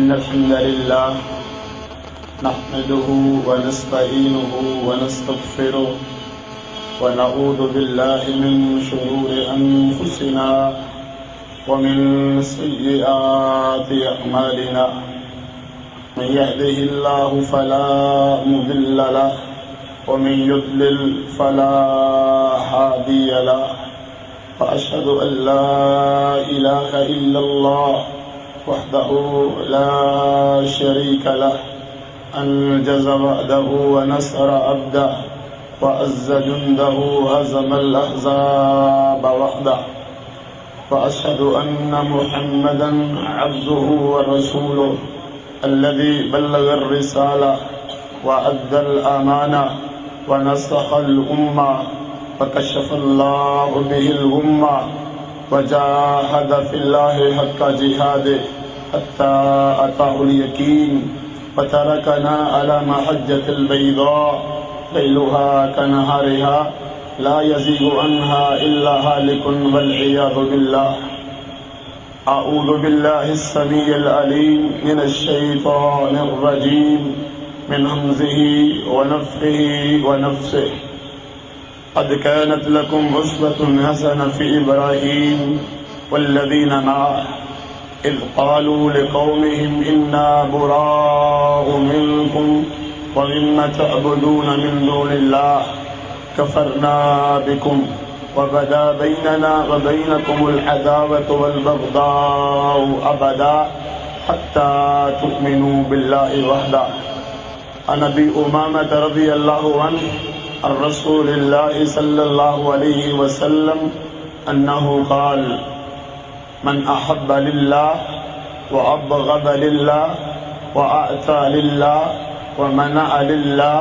إن الحمد لله نحمده ونستعينه ونستغفره ونعوذ بالله من شرور أنفسنا ومن سيئات أعمالنا من يهده الله فلا مضل له ومن يضلل فلا هادي له وأشهد أن لا إله إلا الله وحده لا شريك له أنجز وعده ونصر عبده وعز جنده هزم الأحزاب وحده وأشهد أن محمدا عبده ورسوله الذي بلغ الرسالة وأدى الأمانة ونصح الأمة فكشف الله به الغمة وجاهد في الله حق جهاده حتى أتاه اليقين وتركنا على محجة البيضاء ليلها كنهارها لا يزيغ عنها إلا هالك والعياذ بالله. أعوذ بالله السميع العليم من الشيطان الرجيم من همزه ونفخه ونفسه. قد كانت لكم أسوة حسنة في إبراهيم والذين معه إذ قالوا لقومهم إنا براء منكم ومما تعبدون من دون الله كفرنا بكم وبدا بيننا وبينكم العداوة والبغضاء أبدا حتى تؤمنوا بالله وحده. عن أبي أمامة رضي الله عنه عن رسول الله صلى الله عليه وسلم أنه قال: من أحب لله وأبغض لله وأعطى لله ومنع لله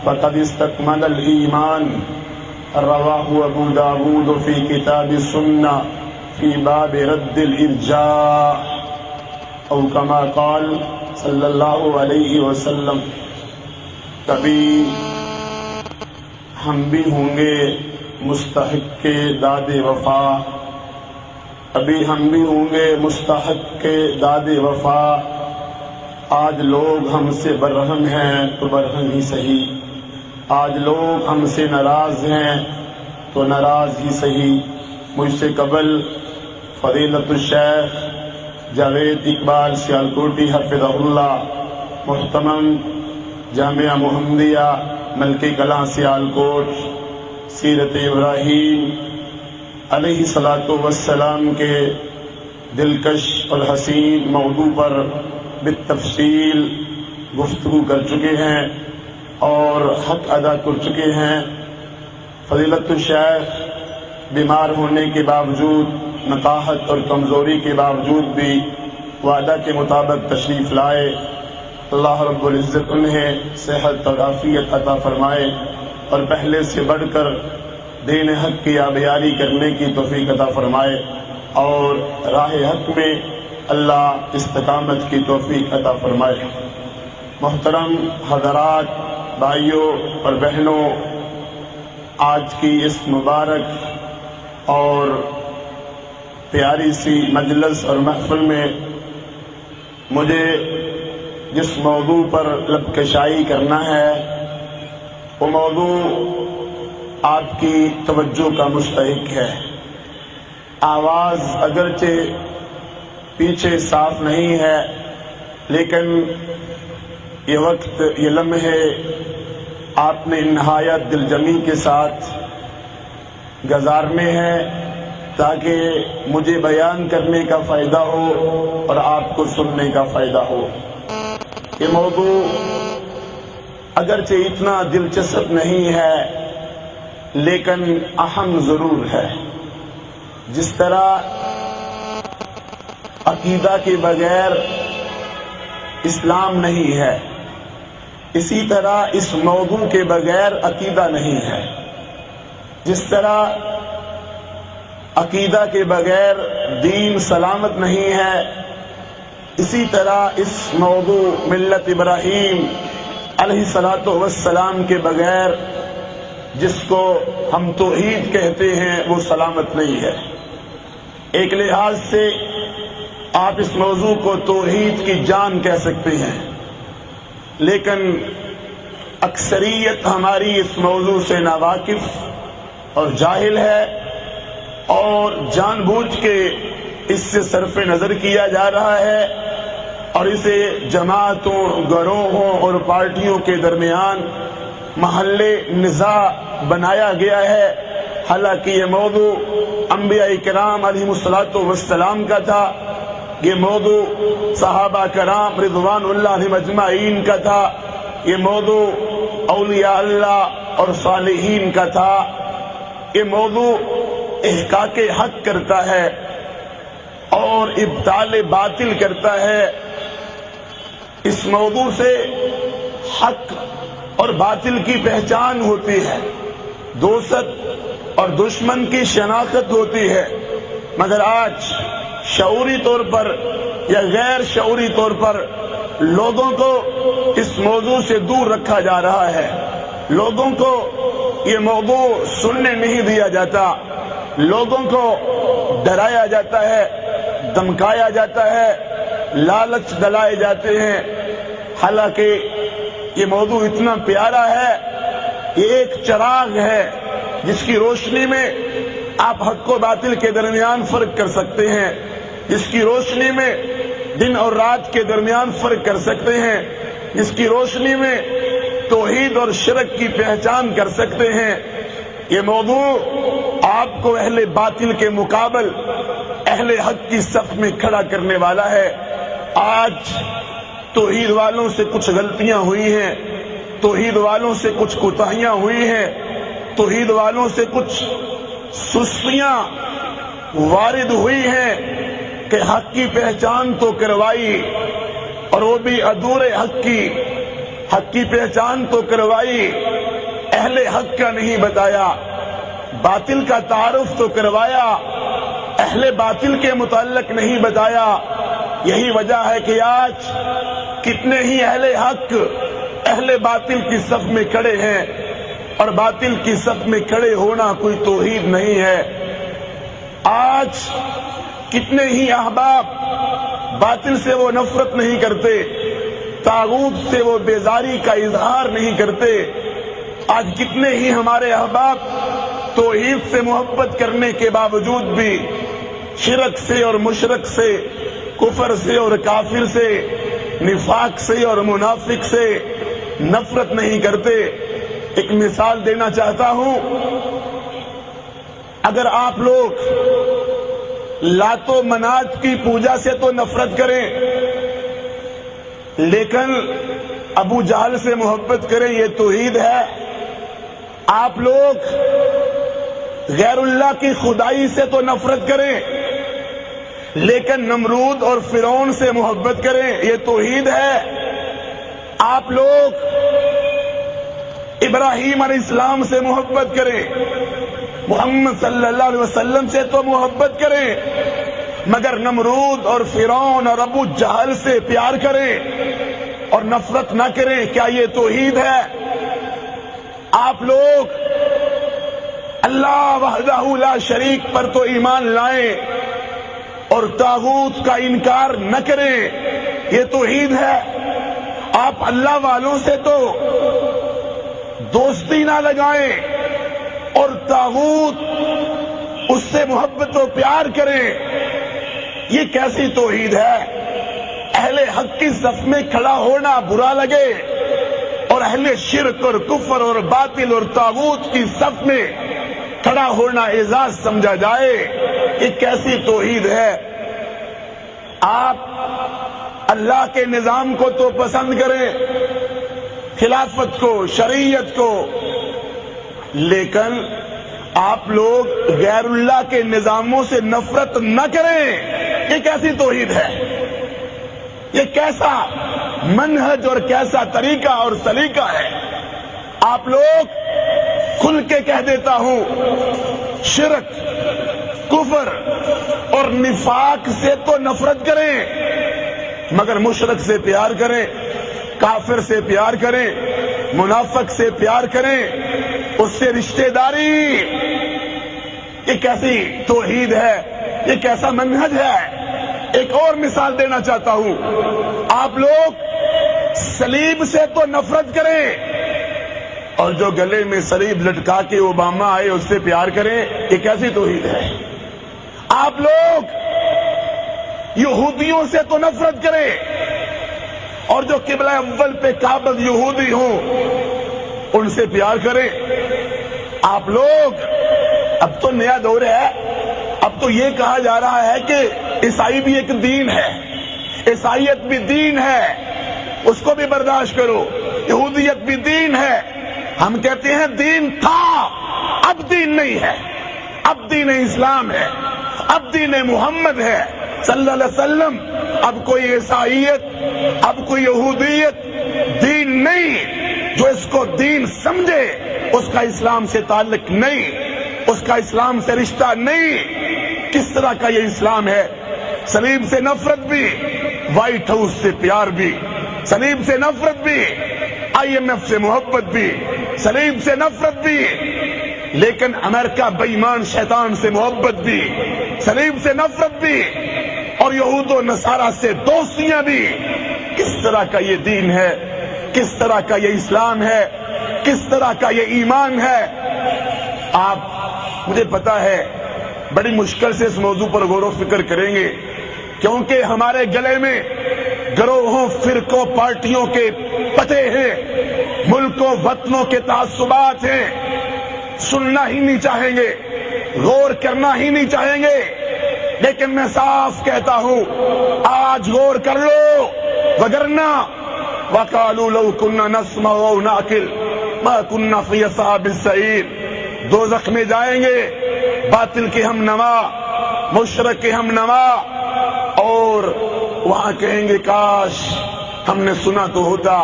فقد استكمل الإيمان. رواه أبو داود في كتاب السنة في باب رد الإرجاء أو كما قال صلى الله عليه وسلم. کبھی ہم بھی ہوں گے مستحق کے داد وفا، ابھی ہم بھی ہوں گے مستحق کے داد وفا. آج لوگ ہم سے برہم ہیں تو برہم ہی سہی، آج لوگ ہم سے ناراض ہیں تو ناراض ہی سہی. مجھ سے قبل فضیلت الشیخ جاوید اقبال سیالکوٹی حفظہ اللہ، محترم جامعہ محمدیہ ملکی کلاں سیالکوٹ، سیرت ابراہیم علیہ الصلاۃ والسلام کے دلکش اور حسین موضوع پر بالتفصیل گفتگو کر چکے ہیں اور حق ادا کر چکے ہیں. فضیلت الشیخ بیمار ہونے کے باوجود، نقاہت اور کمزوری کے باوجود بھی وعدہ کے مطابق تشریف لائے. اللہ رب العزت انہیں صحت اور عافیت عطا فرمائے اور پہلے سے بڑھ کر دین حق کی آبیاری کرنے کی توفیق عطا فرمائے اور راہ حق میں اللہ استقامت کی توفیق عطا فرمائے. محترم حضرات، بھائیوں اور بہنوں، آج کی اس مبارک اور پیاری سی مجلس اور محفل میں مجھے جس موضوع پر لب کشائی کرنا ہے وہ موضوع آپ کی توجہ کا مستحق ہے. آواز اگرچہ پیچھے صاف نہیں ہے، لیکن یہ وقت، یہ لمحے آپ نے نہایت دل جمی کے ساتھ گزارنے ہیں تاکہ مجھے بیان کرنے کا فائدہ ہو اور آپ کو سننے کا فائدہ ہو. یہ موضوع اگرچہ اتنا دلچسپ نہیں ہے لیکن اہم ضرور ہے. جس طرح عقیدہ کے بغیر اسلام نہیں ہے، اسی طرح اس موضوع کے بغیر عقیدہ نہیں ہے. جس طرح عقیدہ کے بغیر دین سلامت نہیں ہے، اسی طرح اس موضوع ملت ابراہیم علیہ الصلاۃ والسلام کے بغیر جس کو ہم توحید کہتے ہیں وہ سلامت نہیں ہے. ایک لحاظ سے آپ اس موضوع کو توحید کی جان کہہ سکتے ہیں، لیکن اکثریت ہماری اس موضوع سے ناواقف اور جاہل ہے، اور جان بوجھ کے اس سے صرف نظر کیا جا رہا ہے، اور اسے جماعتوں، گروہوں اور پارٹیوں کے درمیان محلے نزاع بنایا گیا ہے۔ حالانکہ یہ موضوع انبیاء کرام علیہ الصلوۃ والسلام کا تھا، یہ موضوع صحابہ کرام رضوان اللہ علیہم اجمعین کا تھا، یہ موضوع اولیاء اللہ اور صالحین کا تھا۔ یہ موضوع احقاق حق کرتا ہے اور ابطال باطل کرتا ہے۔ اس موضوع سے حق اور باطل کی پہچان ہوتی ہے، دوست اور دشمن کی شناخت ہوتی ہے، مگر آج شعوری طور پر یا غیر شعوری طور پر لوگوں کو اس موضوع سے دور رکھا جا رہا ہے، لوگوں کو یہ موضوع سننے نہیں دیا جاتا، لوگوں کو ڈرایا جاتا ہے، دمکایا جاتا ہے، لالچ دلائے جاتے ہیں۔ حالانکہ یہ موضوع اتنا پیارا ہے، یہ ایک چراغ ہے جس کی روشنی میں آپ حق و باطل کے درمیان فرق کر سکتے ہیں، جس کی روشنی میں دن اور رات کے درمیان فرق کر سکتے ہیں، جس کی روشنی میں توحید اور شرک کی پہچان کر سکتے ہیں۔ یہ موضوع آپ کو اہل باطل کے مقابل اہل حق کی صف میں کھڑا کرنے والا ہے۔ آج توحید والوں سے کچھ غلطیاں ہوئی ہیں، توحید والوں سے کچھ کوتاہیاں ہوئی ہیں، توحید والوں سے کچھ سستیاں وارد ہوئی ہیں کہ حق کی پہچان تو کروائی اور وہ بھی ادھورے حق کی پہچان تو کروائی، اہل حق کا نہیں بتایا، باطل کا تعارف تو کروایا، اہل باطل کے متعلق نہیں بتایا۔ یہی وجہ ہے کہ آج کتنے ہی اہل حق اہل باطل کی صف میں کھڑے ہیں، اور باطل کی صف میں کھڑے ہونا کوئی توحید نہیں ہے۔ آج کتنے ہی احباب باطل سے وہ نفرت نہیں کرتے، طاغوت سے وہ بیزاری کا اظہار نہیں کرتے۔ آج کتنے ہی ہمارے احباب توحید سے محبت کرنے کے باوجود بھی شرک سے اور مشرک سے، کفر سے اور کافر سے، نفاق سے اور منافق سے نفرت نہیں کرتے۔ ایک مثال دینا چاہتا ہوں، اگر آپ لوگ لات و منات کی پوجا سے تو نفرت کریں، لیکن ابو جہل سے محبت کریں، یہ توحید ہے۔ آپ لوگ غیر اللہ کی خدائی سے تو نفرت کریں، لیکن نمرود اور فرعون سے محبت کریں، یہ توحید ہے۔ آپ لوگ ابراہیم علیہ السلام سے محبت کریں، محمد صلی اللہ علیہ وسلم سے تو محبت کریں، مگر نمرود اور فرعون اور ابو جہل سے پیار کریں اور نفرت نہ کریں، کیا یہ توحید ہے؟ آپ لوگ اللہ وحدہ لا شریک پر تو ایمان لائیں اور طاغوت کا انکار نہ کریں، یہ توحید ہے۔ آپ اللہ والوں سے تو دوستی نہ لگائیں اور طاغوت اس سے محبت و پیار کریں، یہ کیسی توحید ہے؟ اہل حق کی صف میں کھڑا ہونا برا لگے اور اہل شرک اور کفر اور باطل اور طاغوت کی صف میں کھڑا ہونا اعزاز سمجھا جائے، یہ کیسی توحید ہے؟ آپ اللہ کے نظام کو تو پسند کریں، خلافت کو، شریعت کو، لیکن آپ لوگ غیر اللہ کے نظاموں سے نفرت نہ کریں، یہ کیسی توحید ہے؟ یہ کیسا منہج اور کیسا طریقہ اور سلیقہ ہے؟ آپ لوگ کھل کے کہہ دیتا ہوں، شرک، کفر اور نفاق سے تو نفرت کریں، مگر مشرک سے پیار کریں، کافر سے پیار کریں، منافق سے پیار کریں، اس سے رشتہ داری۔ یہ کیسی توحید ہے؟ یہ کیسا منہج ہے؟ ایک اور مثال دینا چاہتا ہوں. آپ لوگ صلیب سے تو نفرت کریں اور جو گلے میں صلیب لٹکا کے اوباما آئے اس سے پیار کریں، یہ کیسی توحید ہے؟ آپ لوگ یہودیوں سے تو نفرت کریں اور جو قبلہ اول پہ قابض یہودی ہوں ان سے پیار کریں. آپ لوگ اب تو نیا دور ہے، اب تو یہ کہا جا رہا ہے کہ عیسائی بھی ایک دین ہے، عیسائیت بھی دین ہے، اس کو بھی برداشت کرو. یہودیت بھی دین ہے. ہم کہتے ہیں دین تھا، اب دین نہیں ہے، اب دین اسلام ہے، اب دین محمد ہے صلی اللہ علیہ وسلم. اب کوئی عیسائیت، اب کوئی یہودیت دین نہیں. جو اس کو دین سمجھے اس کا اسلام سے تعلق نہیں، اس کا اسلام سے رشتہ نہیں. کس طرح کا یہ اسلام ہے؟ صلیب سے نفرت بھی، وائٹ ہاؤس سے پیار بھی. صلیب سے نفرت بھی، آئی ایم ایف سے محبت بھی. صلیب سے نفرت بھی لیکن امریکہ بے ایمان شیطان سے محبت بھی. صلیب سے نفرت بھی اور یہود و نصارہ سے دوستیاں بھی. کس طرح کا یہ دین ہے؟ کس طرح کا یہ اسلام ہے؟ کس طرح کا یہ ایمان ہے؟ آپ مجھے پتا ہے بڑی مشکل سے اس موضوع پر غور و فکر کریں گے کیونکہ ہمارے گلے میں گروہوں، فرقوں، پارٹیوں کے پتے ہیں، ملکوں وطنوں کے تعصبات ہیں. سننا ہی نہیں چاہیں گے، غور کرنا ہی نہیں چاہیں گے. لیکن میں صاف کہتا ہوں آج غور کر لو، وگرنہ وَقَالُوا لَوْ كُنَّا نَسْمَعُ أَوْ نَعْقِلُ مَا كُنَّا فِي أَصْحَابِ السَّعِيرِ. دوزخ میں جائیں گے باطل کے ہم نوا، مشرک کے ہم نوا، اور وہاں کہیں گے کاش ہم نے سنا تو ہوتا،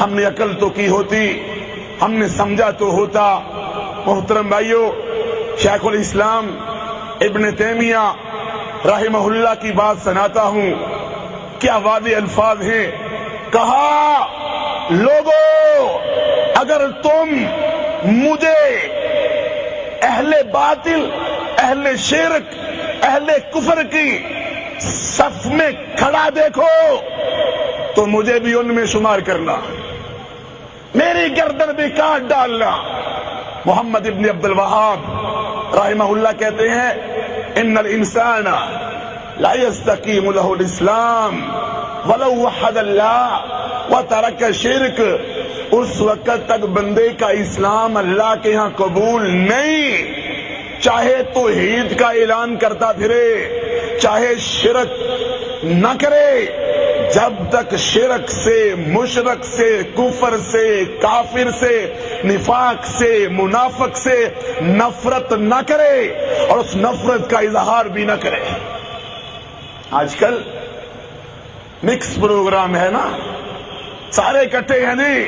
ہم نے عقل تو کی ہوتی، ہم نے سمجھا تو ہوتا. محترم بھائیو، شیخ الاسلام ابن تیمیہ رحمہ اللہ کی بات سناتا ہوں. کیا واضح الفاظ ہیں. کہا لوگو اگر تم مجھے اہل باطل، اہل شرک، اہل کفر کی صف میں کھڑا دیکھو تو مجھے بھی ان میں شمار کرنا، میری گردن بھی کاٹ ڈالنا. محمد ابن عبد الوہاب رحمہ اللہ کہتے ہیں ان الانسان لا يستقيم له الاسلام ولو وحد اللہ وترک شرک. اس وقت تک بندے کا اسلام اللہ کے ہاں قبول نہیں، چاہے توحید کا اعلان کرتا پھرے، چاہے شرک نہ کرے. جب تک شرک سے، مشرک سے، کفر سے، کافر سے، نفاق سے، منافق سے نفرت نہ کرے اور اس نفرت کا اظہار بھی نہ کرے. آج کل مکس پروگرام ہے نا، سارے اکٹھے ہیں نہیں،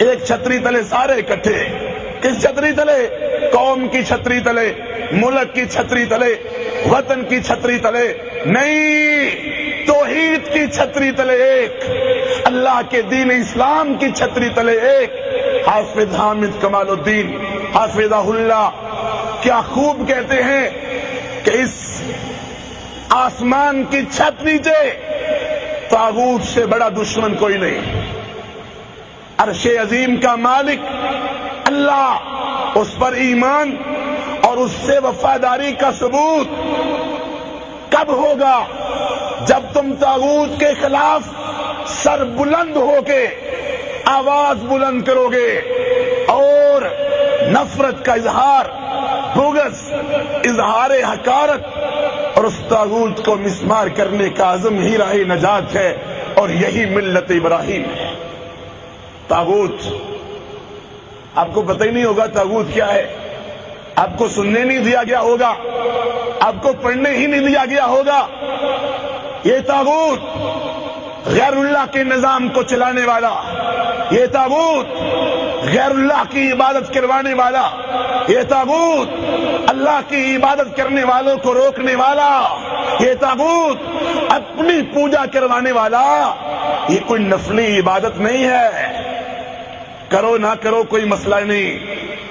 ایک چھتری تلے سارے اکٹھے. کس چھتری تلے؟ قوم کی چھتری تلے، ملک کی چھتری تلے، وطن کی چھتری تلے نہیں، توحید کی چھتری تلے ایک، اللہ کے دین اسلام کی چھتری تلے ایک. حافظ حامد کمال الدین حافظہ اللہ کیا خوب کہتے ہیں کہ اس آسمان کی چھت نیچے طاغوت سے بڑا دشمن کوئی نہیں. عرش عظیم کا مالک اللہ، اس پر ایمان اور اس سے وفاداری کا ثبوت کب ہوگا؟ جب تم طاغوت کے خلاف سر بلند ہو کے آواز بلند کرو گے اور نفرت کا اظہار، بغض، اظہار حقارت اور اس طاغوت کو مسمار کرنے کا عزم ہی راہ نجات ہے، اور یہی ملت ابراہیم ہے. طاغوت آپ کو پتہ ہی نہیں ہوگا طاغوت کیا ہے، آپ کو سننے نہیں دیا گیا ہوگا، آپ کو پڑھنے ہی نہیں دیا گیا ہوگا. یہ طاغوت غیر اللہ کے نظام کو چلانے والا، یہ طاغوت غیر اللہ کی عبادت کروانے والا، یہ طاغوت اللہ کی عبادت کرنے والوں کو روکنے والا، یہ طاغوت اپنی پوجا کروانے والا. یہ کوئی نفلی عبادت نہیں ہے، کرو نہ کرو کوئی مسئلہ نہیں،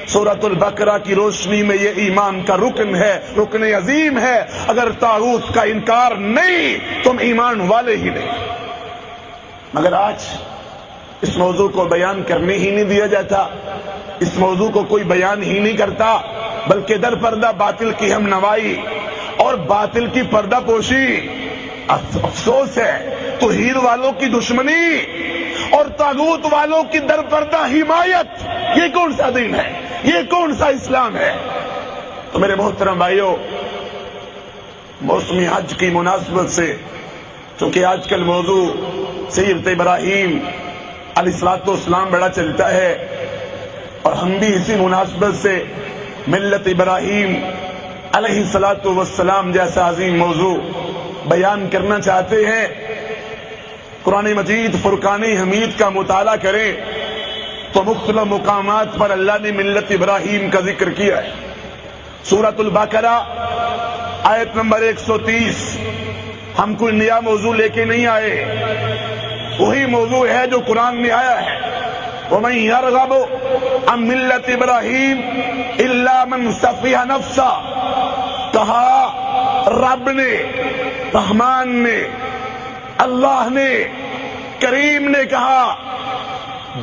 سورۃ البقرہ کی روشنی میں یہ ایمان کا رکن ہے، رکن عظیم ہے۔ اگر طاغوت کا انکار نہیں تم ایمان والے ہی نہیں۔ مگر آج اس موضوع کو بیان کرنے ہی نہیں دیا جاتا، اس موضوع کو کوئی بیان ہی نہیں کرتا، بلکہ در پردہ باطل کی ہم نوائی اور باطل کی پردہ پوشی۔ افسوس ہے توحید والوں کی دشمنی اور طاغوت والوں کی در پردہ حمایت، یہ کون سا دین ہے؟ یہ کون سا اسلام ہے؟ تو میرے محترم بھائیوں، موسم حج کی مناسبت سے، چونکہ آج کل موضوع سیرت ابراہیم علیہ الصلوۃ والسلام بڑا چلتا ہے، اور ہم بھی اسی مناسبت سے ملت ابراہیم علیہ الصلوۃ والسلام جیسا عظیم موضوع بیان کرنا چاہتے ہیں۔ قرآن مجید فرقان حمید کا مطالعہ کریں تو مختلف مقامات پر اللہ نے ملت ابراہیم کا ذکر کیا ہے۔ سورۃ البقرہ آیت نمبر 130، ہم کوئی نیا موضوع لے کے نہیں آئے، وہی موضوع ہے جو قرآن میں آیا ہے۔ وَمَن يَرْغَبُ عَن مِلَّةِ إِبْرَاهِيمَ إِلَّا مَن سَفِهَ نَفْسَهُ، کہا رب نے، رحمان نے، اللہ نے، کریم نے کہا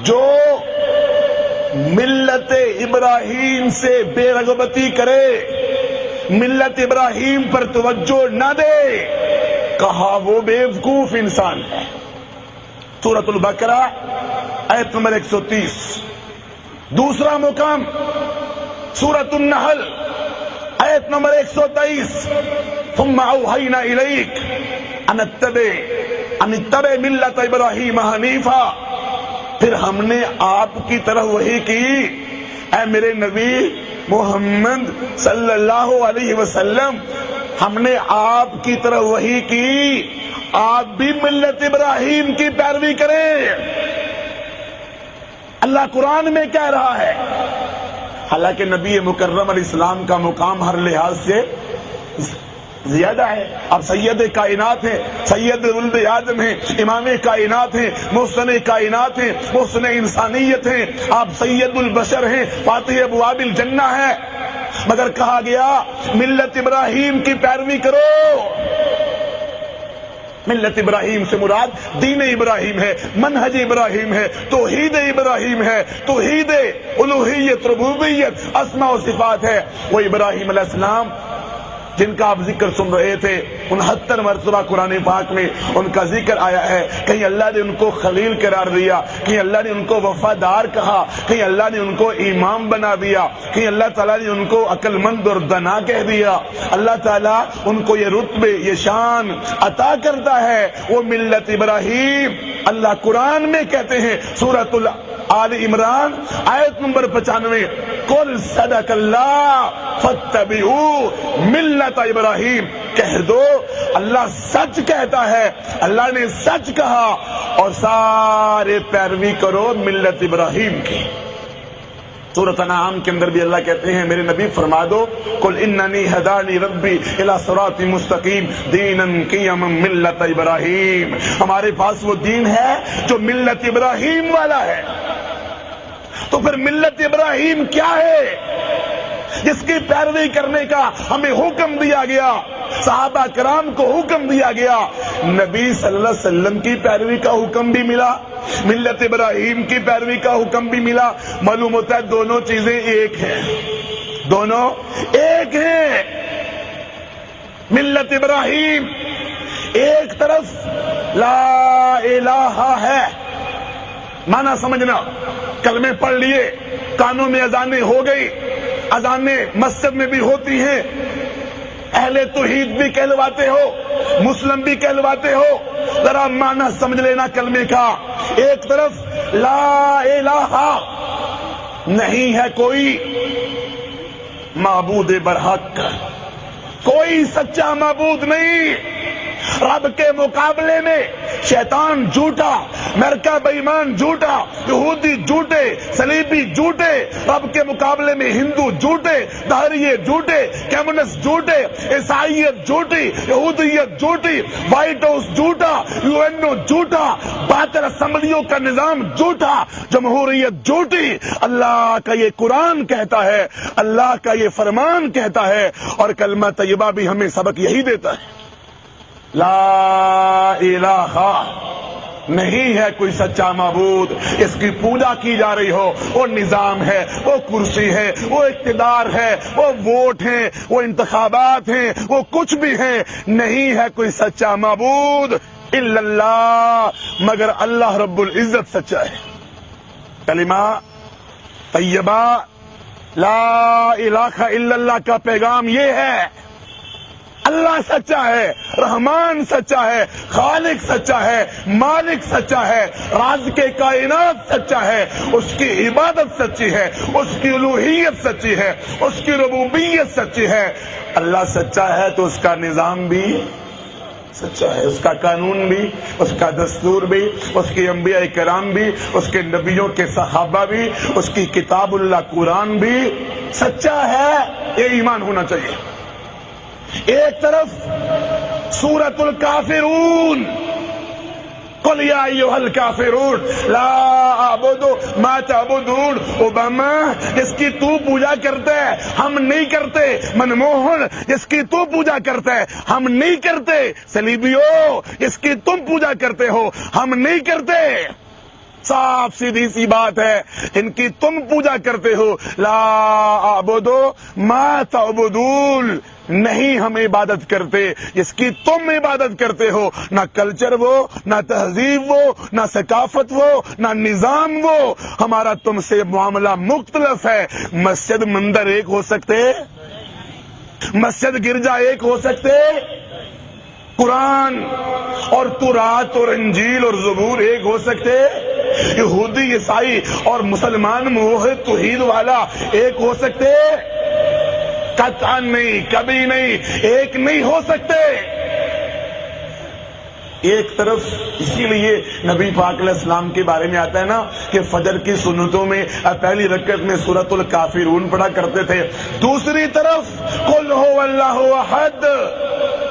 جو ملت ابراہیم سے بے رغبتی کرے، ملت ابراہیم پر توجہ نہ دے، کہا وہ بیوقوف انسان ہے۔ سورۃ البقرہ آیت نمبر 130۔ دوسرا مقام سورۃ النحل آیت نمبر 123، ثم اوحینا الیک ان اتبع ملت ابراہیم حنیفا، پھر ہم نے آپ کی طرف وحی کی، اے میرے نبی محمد صلی اللہ علیہ وسلم، ہم نے آپ کی طرف وحی کی، آپ بھی ملت ابراہیم کی پیروی کریں۔ اللہ قرآن میں کہہ رہا ہے، حالانکہ نبی مکرم علیہ السلام کا مقام ہر لحاظ سے زیادہ ہے۔ آپ سید کائنات ہیں، سید ولد آدم ہیں، امام کائنات ہیں، محسن کائنات ہیں، محسن انسانیت ہیں، آپ سید البشر ہیں، فاتح ابواب الجنہ ہیں، مگر کہا گیا ملت ابراہیم کی پیروی کرو۔ ملت ابراہیم سے مراد دین ابراہیم ہے، منہج ابراہیم ہے، توحید ابراہیم ہے، توحید الوہیت، ربوبیت، اسماء و صفات ہے۔ وہ ابراہیم علیہ السلام جن کا آپ ذکر سن رہے تھے، 69 مرتبہ قرآن پاک میں ان کا ذکر آیا ہے۔ کہیں اللہ نے ان کو خلیل قرار دیا، کہیں اللہ نے ان کو وفادار کہا، کہیں اللہ نے ان کو امام بنا دیا، کہیں اللہ تعالیٰ نے ان کو عقل مند اور دانا کہہ دیا۔ اللہ تعالیٰ ان کو یہ رتبے، یہ شان عطا کرتا ہے۔ وہ ملت ابراہیم اللہ قرآن میں کہتے ہیں، سورۃ آل عمران آیت نمبر 95، قل صدق اللہ فاتبعوا ملت ابراہیم، کہہ دو اللہ سچ کہتا ہے، اللہ نے سچ کہا، اور سارے پیروی کرو ملت ابراہیم کی۔ سورۃ انعام کے اندر بھی اللہ کہتے ہیں، میرے نبی فرما دو، قل اننی ہدانی ربی الی صراط مستقیم دینا قیما ملت ابراہیم، ہمارے پاس وہ دین ہے جو ملت ابراہیم والا ہے۔ تو پھر ملت ابراہیم کیا ہے جس کی پیروی کرنے کا ہمیں حکم دیا گیا، صحابہ کرام کو حکم دیا گیا، نبی صلی اللہ علیہ وسلم کی پیروی کا حکم بھی ملا، ملت ابراہیم کی پیروی کا حکم بھی ملا۔ معلوم ہوتا ہے دونوں چیزیں ایک ہیں، دونوں ایک ہیں۔ ملت ابراہیم ایک طرف لا الہ ہے، معنی سمجھنا، کلمے پڑھ لیے، کانوں میں اذانیں ہو گئی، اذانیں مسجد میں بھی ہوتی ہیں، اہل توحید بھی کہلواتے ہو، مسلم بھی کہلواتے ہو، ذرا معنی سمجھ لینا کلمے کا۔ ایک طرف لا الہ، نہیں ہے کوئی معبود برحق، کوئی سچا معبود نہیں، رب کے مقابلے میں شیطان جھوٹا، امریکہ بے ایمان جھوٹا، یہودی جھوٹے، صلیبی جھوٹے، رب کے مقابلے میں ہندو جھوٹے، دہریے جھوٹے، کمیونسٹ جھوٹے، عیسائیت جھوٹی، یہودیت جھوٹی، وائٹ ہاؤس جھوٹا، یو این او جھوٹا، باطل اسمبلیوں کا نظام جھوٹا، جمہوریت جھوٹی. اللہ کا یہ قرآن کہتا ہے، اللہ کا یہ فرمان کہتا ہے، اور کلمہ طیبہ بھی ہمیں سبق یہی دیتا ہے. لا الہ، نہیں ہے کوئی سچا معبود اس کی پوجا کی جا رہی ہو. وہ نظام ہے، وہ کرسی ہے، وہ اقتدار ہے، وہ ووٹ ہیں، وہ انتخابات ہیں، وہ کچھ بھی ہیں. نہیں ہے کوئی سچا معبود الا اللہ، مگر اللہ رب العزت سچا ہے. کلمہ طیبہ لا الہ الا اللہ کا پیغام یہ ہے، اللہ سچا ہے، رحمان سچا ہے، خالق سچا ہے، مالک سچا ہے، راز کے کائنات سچا ہے، اس کی عبادت سچی ہے، اس کی الوہیت سچی ہے، اس کی ربوبیت سچی ہے. اللہ سچا ہے تو اس کا نظام بھی سچا ہے، اس کا قانون بھی، اس کا دستور بھی، اس کے انبیاء کرام بھی، اس کے نبیوں کے صحابہ بھی، اس کی کتاب اللہ قرآن بھی سچا ہے. یہ ایمان ہونا چاہیے. ایک طرف سورۃ الکافرون، قل یا ایھا الکافرون لا اعبد ما تعبدون، اوباما جس کی تو پوجا کرتے ہے ہم نہیں کرتے، منموہن جس کی تو پوجا کرتے ہے ہم نہیں کرتے، صلیبیوں جس کی تم پوجا کرتے ہو ہم نہیں کرتے. صاف سیدھی سی بات ہے، ان کی تم پوجا کرتے ہو. لا اعبد ما تعبدون، نہیں ہم عبادت کرتے جس کی تم عبادت کرتے ہو. نہ کلچر وہ، نہ تہذیب وہ، نہ ثقافت وہ، نہ نظام وہ. ہمارا تم سے معاملہ مختلف ہے. مسجد مندر ایک ہو سکتے، مسجد گرجا ایک ہو سکتے، قرآن اور تورات اور انجیل اور زبور ایک ہو سکتے، یہودی عیسائی اور مسلمان موحد توحید والا ایک ہو سکتے؟ قطعا نہیں، کبھی نہیں، ایک نہیں ہو سکتے. ایک طرف اسی لیے نبی پاک علیہ السلام کے بارے میں آتا ہے نا کہ فجر کی سنتوں میں پہلی رکعت میں سورۃ الکافرون پڑھا کرتے تھے. دوسری طرف قل هو اللہ احد،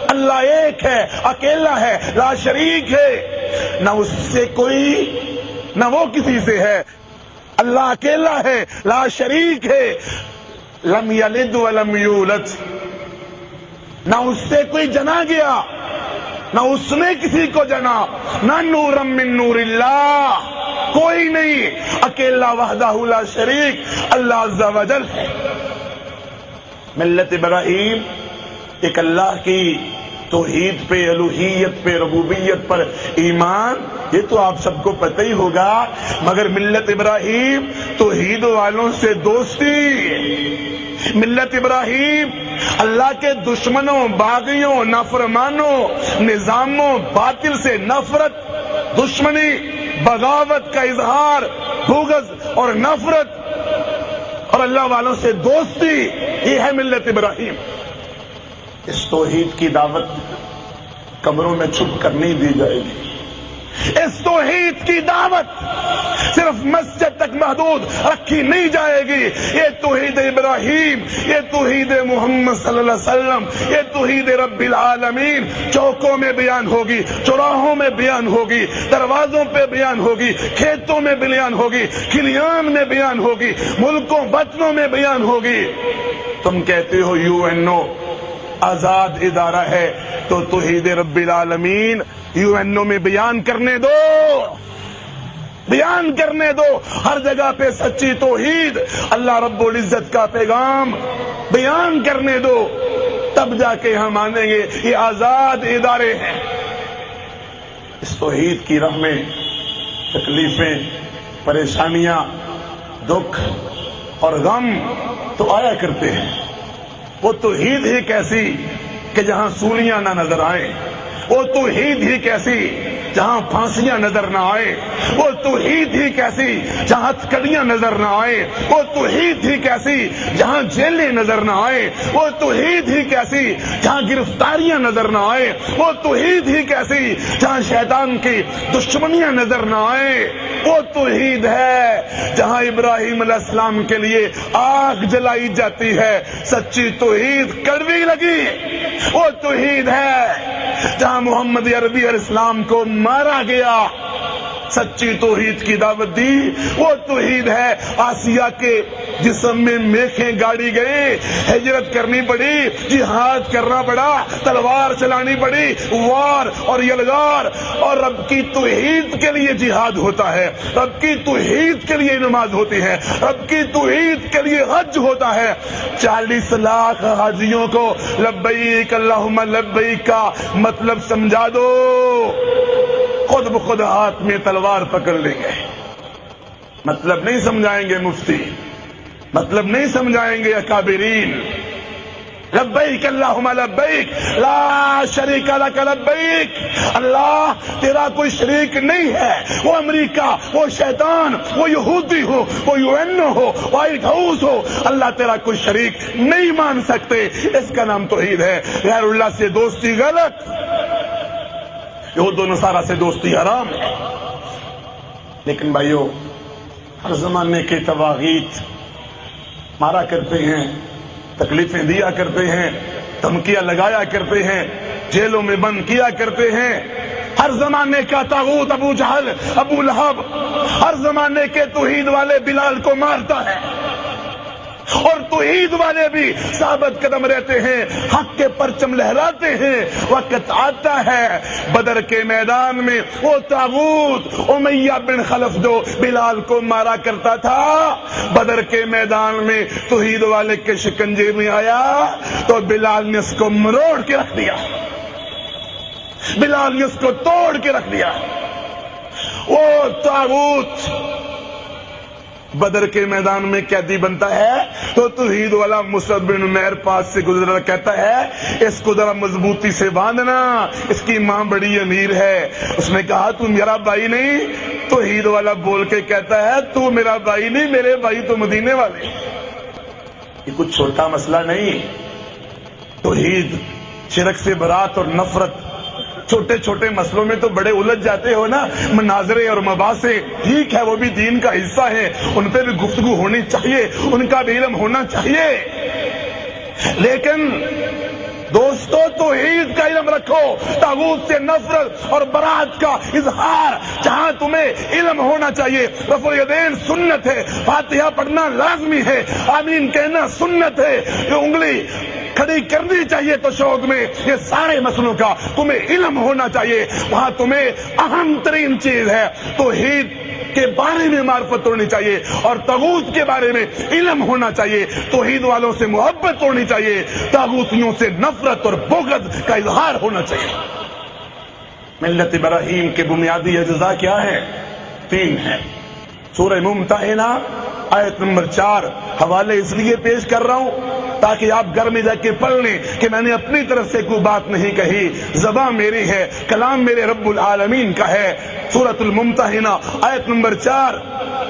اللہ ایک ہے، اکیلا ہے، لا شریک ہے، نہ اس سے کوئی نہ وہ کسی سے ہے. اللہ اکیلا ہے، لا شریک ہے، لم یلد ولم یولد، نہ اس سے کوئی جنا گیا نہ اس نے کسی کو جنا، نہ نورم من نور اللہ، کوئی نہیں، اکیلا وحدہ لا شریک اللہ عز و جل ہے. ملت ابراہیم ایک اللہ کی توحید پہ، الوہیت پہ، ربوبیت پر ایمان، یہ تو آپ سب کو پتہ ہی ہوگا. مگر ملت ابراہیم توحید والوں سے دوستی، ملت ابراہیم اللہ کے دشمنوں، باغیوں، نافرمانوں، نظاموں، باطل سے نفرت، دشمنی، بغاوت کا اظہار، بغض اور نفرت، اور اللہ والوں سے دوستی، یہ ہے ملت ابراہیم. اس توحید کی دعوت کمروں میں چھپ کر نہیں دی جائے گی. اس توحید کی دعوت صرف مسجد تک محدود رکھی نہیں جائے گی. یہ توحید ابراہیم، یہ توحید محمد صلی اللہ علیہ وسلم، یہ توحید رب العالمین چوکوں میں بیان ہوگی، چوراہوں میں بیان ہوگی، دروازوں پہ بیان ہوگی، کھیتوں میں بیان ہوگی، کھلیان میں بیان ہوگی، ملکوں وطنوں میں بیان ہوگی. تم کہتے ہو یو این او آزاد ادارہ ہے، تو توحید رب العالمین یو این او میں بیان کرنے دو، بیان کرنے دو. ہر جگہ پہ سچی توحید، اللہ رب العزت کا پیغام بیان کرنے دو، تب جا کے ہم مانیں گے یہ آزاد ادارے ہیں. اس توحید کی راہ میں تکلیفیں، پریشانیاں، دکھ اور غم تو آیا کرتے ہیں. وہ توحید ہی کیسی کہ جہاں سولیاں نہ نظر آئیں، وہ توحید ہی کیسی جہاں پھانسیاں نظر نہ آئے، وہ توحید ہی کیسی جہاں ہتھکڑیاں نظر نہ آئے، وہ توحید ہی کیسی جہاں جیلیں نظر نہ آئے، وہ توحید ہی کیسی جہاں گرفتاریاں نظر نہ آئے، وہ توحید ہی کیسی جہاں شیطان کی دشمنیاں نظر نہ آئے۔ وہ توحید ہے جہاں ابراہیم علیہ السلام کے لیے آگ جلائی جاتی ہے، سچی توحید کڑوی لگی۔ وہ توحید ہے جہاں محمد عربی علیہ السلام کو مارا گیا، سچی توحید کی دعوت دی۔ وہ توحید ہے آسیہ کے جسم میں میخیں گاڑی گئی، ہجرت کرنی پڑی، جہاد کرنا پڑا، تلوار چلانی پڑی، وار اور یلغار، اور رب کی توحید کے لیے جہاد ہوتا ہے، رب کی توحید کے لیے نماز ہوتی ہے، رب کی توحید کے لیے حج ہوتا ہے۔ 40 لاکھ حاجیوں کو لبیک اللہم لبیک کا مطلب سمجھا دو، خود بخود ہاتھ میں تلوار پکڑ لیں گے۔ مطلب نہیں سمجھائیں گے مفتی، مطلب نہیں سمجھائیں گے اکابرین۔ لبیک اللہم لبیک لا شریک لک لبیک، اللہ تیرا کوئی شریک نہیں ہے، وہ امریکہ، وہ شیطان، وہ یہودی ہو، وہ UN ہو، وائٹ ہاؤس ہو، اللہ تیرا کوئی شریک نہیں مان سکتے۔ اس کا نام توحید ہے۔ غیر اللہ سے دوستی غلط، یہود و نصارہ سے دوستی حرام ہے۔ لیکن بھائیو، ہر زمانے کے طواغیت مارا کرتے ہیں، تکلیفیں دیا کرتے ہیں، دھمکیاں لگایا کرتے ہیں، جیلوں میں بند کیا کرتے ہیں۔ ہر زمانے کا طاغوت ابو جہل، ابو لہب، ہر زمانے کے توحید والے بلال کو مارتا ہے، اور توحید والے بھی ثابت قدم رہتے ہیں، حق کے پرچم لہراتے ہیں۔ وقت آتا ہے بدر کے میدان میں وہ طاغوت امیہ بن خلف جو بلال کو مارا کرتا تھا، بدر کے میدان میں توحید والے کے شکنجے میں آیا تو بلال نے اس کو مروڑ کے رکھ دیا، بلال نے اس کو توڑ کے رکھ دیا۔ وہ طاغوت بدر کے میدان میں قیدی بنتا ہے تو توحید والا مصعب بن عمیر پاس سے گزرا، کہتا ہے اس کو ذرا مضبوطی سے باندھنا، اس کی ماں بڑی امیر ہے۔ اس نے کہا تو میرا بھائی نہیں؟ توحید والا بول کے کہتا ہے تو میرا بھائی نہیں، میرے بھائی تو مدینے والے۔ یہ کچھ چھوٹا مسئلہ نہیں۔ توحید، شرک سے برات اور نفرت، چھوٹے چھوٹے مسئلوں میں تو بڑے الجھ جاتے ہو نا، مناظرے اور مباحثے، ٹھیک ہے وہ بھی دین کا حصہ ہے، ان پہ بھی گفتگو ہونی چاہیے، ان کا بھی علم ہونا چاہیے، لیکن دوستو توحید کا علم رکھو، طاغوت سے نفرت اور برات کا اظہار جہاں تمہیں علم ہونا چاہیے۔ رفع الیدین سنت ہے، فاتحہ پڑھنا لازمی ہے، آمین کہنا سنت ہے، یہ انگلی کھڑی کرنی چاہیے تو شوق میں، یہ سارے مسئلوں کا تمہیں علم ہونا چاہیے۔ وہاں تمہیں اہم ترین چیز ہے توحید کے بارے میں معرفت ہونی چاہیے، اور طاغوت کے بارے میں علم ہونا چاہیے، توحید والوں سے محبت ہونی چاہیے، طاغوتیوں سے نفرت اور بغض کا اظہار ہونا چاہیے۔ ملت ابراہیم کے بنیادی اجزاء کیا ہے؟ 3 ہیں۔ سورہ ممتحنہ آیت نمبر 4 حوالے اس لیے پیش کر رہا ہوں تاکہ آپ گھر میں جا کے پڑھ لیں کہ میں نے اپنی طرف سے کوئی بات نہیں کہی، زبان میری ہے، کلام میرے رب العالمین کا ہے۔ سورۃ الممتحنہ آیت نمبر 4،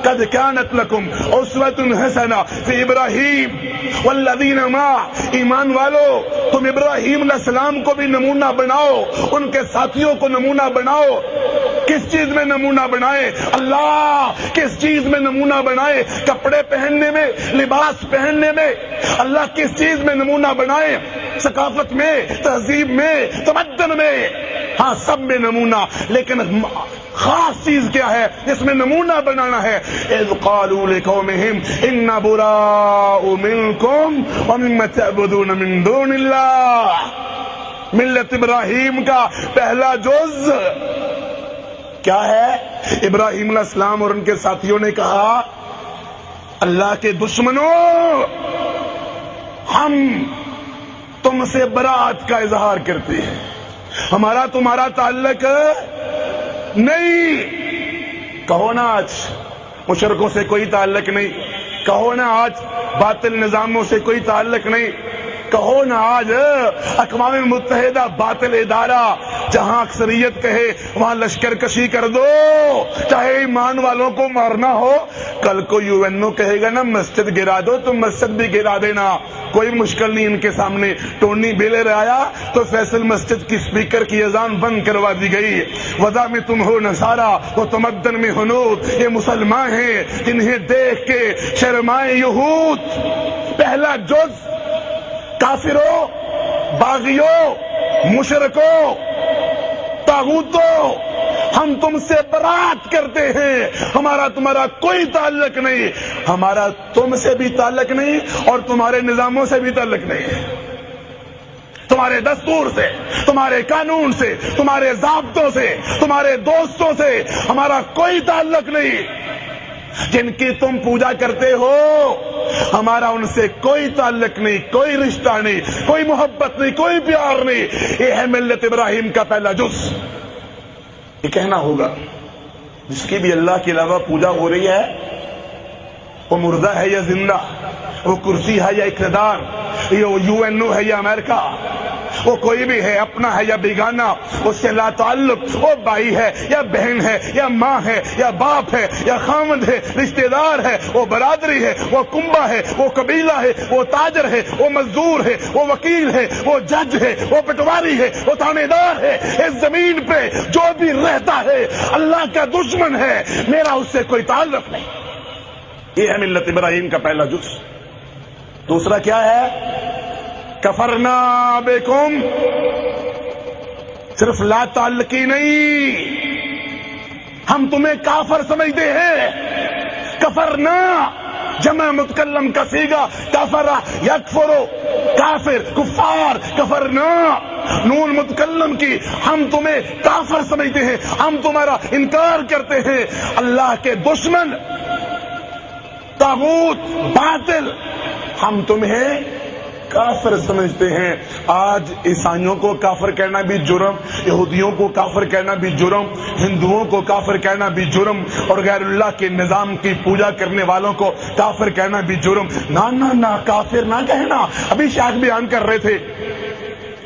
قد كانت لكم اسوة حسنہ فی ابراہیم والذین معہ، ایمان والو تم ابراہیم علیہ السلام کو بھی نمونہ بناؤ، ان کے ساتھیوں کو نمونہ بناؤ۔ کس چیز میں نمونہ بنائے؟ اللہ کس چیز میں نمونہ بنائے؟ کپڑے پہننے میں، لباس پہننے میں۔ اللہ کس چیز میں نمونہ بنائے؟ ثقافت میں، تہذیب میں، تمدن میں، ہاں سب میں نمونہ، لیکن خاص چیز کیا ہے جس میں نمونہ بنانا ہے؟ اذ قالوا لقومهم انا براء منکم ومما تعبدون من دون اللہ۔ ملت ابراہیم کا پہلا جز کیا ہے؟ ابراہیم علیہ السلام اور ان کے ساتھیوں نے کہا اللہ کے دشمنوں، ہم تم سے برات کا اظہار کرتے ہیں، ہمارا تمہارا تعلق نہیں۔ کہو نا آج مشرکوں سے کوئی تعلق نہیں، کہو نا آج باطل نظاموں سے کوئی تعلق نہیں، کہو نا آج اقوام متحدہ باطل ادارہ جہاں اکثریت کہے وہاں لشکر کشی کر دو، چاہے ایمان والوں کو مارنا ہو۔ کل کو UNO کہے گا نا مسجد گرا دو تو مسجد بھی گرا دینا، کوئی مشکل نہیں ان کے سامنے۔ ٹونی بلیئر آیا تو فیصل مسجد کی اسپیکر کی اذان بند کروا دی گئی۔ وضع میں تم ہو نصارہ وہ تمدن میں ہنود، یہ مسلمان ہیں جنہیں دیکھ کے شرمائے یہود۔ پہلا جز کافروں، باغیوں، مشرکوں، طاغوتوں، ہم تم سے برات کرتے ہیں، ہمارا تمہارا کوئی تعلق نہیں، ہمارا تم سے بھی تعلق نہیں اور تمہارے نظاموں سے بھی تعلق نہیں، تمہارے دستور سے، تمہارے قانون سے، تمہارے ضابطوں سے، تمہارے دوستوں سے ہمارا کوئی تعلق نہیں۔ جن کی تم پوجا کرتے ہو ہمارا ان سے کوئی تعلق نہیں، کوئی رشتہ نہیں، کوئی محبت نہیں، کوئی پیار نہیں۔ یہ ہے ملت ابراہیم کا پہلا جز۔ یہ کہنا ہوگا جس کی بھی اللہ کے علاوہ پوجا ہو رہی ہے وہ مردہ ہے یا زندہ، وہ کرسی ہے یا اقتدار، یہ UNO ہے یا امریکہ، وہ کوئی بھی ہے، اپنا ہے یا بیگانہ، اس سے لا تعلق، وہ بھائی ہے یا بہن ہے یا ماں ہے یا باپ ہے یا خامد ہے، رشتہ دار ہے، وہ برادری ہے، وہ کنبہ ہے، وہ قبیلہ ہے، وہ تاجر ہے، وہ مزدور ہے، وہ وکیل ہے، وہ جج ہے، وہ پٹواری ہے، وہ تھانے دار ہے۔ اس زمین پہ جو بھی رہتا ہے اللہ کا دشمن ہے، میرا اس سے کوئی تعلق نہیں۔ یہ ہے ملت ابراہیم کا پہلا جز۔ دوسرا کیا ہے؟ کفرنا بکم، صرف لا تعلقی نہیں، ہم تمہیں کافر سمجھتے ہیں۔ کفرنا جمع متکلم کا صیغہ کفر یکفر، کافر، کفار، کفرنا نون متکلم کی، ہم تمہیں کافر سمجھتے ہیں، ہم تمہارا انکار کرتے ہیں۔ اللہ کے دشمن، طاغوت، باطل، ہم تمہیں کافر سمجھتے ہیں۔ آج عیسائیوں کو کافر کہنا بھی جرم، یہودیوں کو کافر کہنا بھی جرم، ہندوؤں کو کافر کہنا بھی جرم، اور غیر اللہ کے نظام کی پوجا کرنے والوں کو کافر کہنا بھی جرم۔ نہ کافر نہ کہنا۔ ابھی شاید بیان کر رہے تھے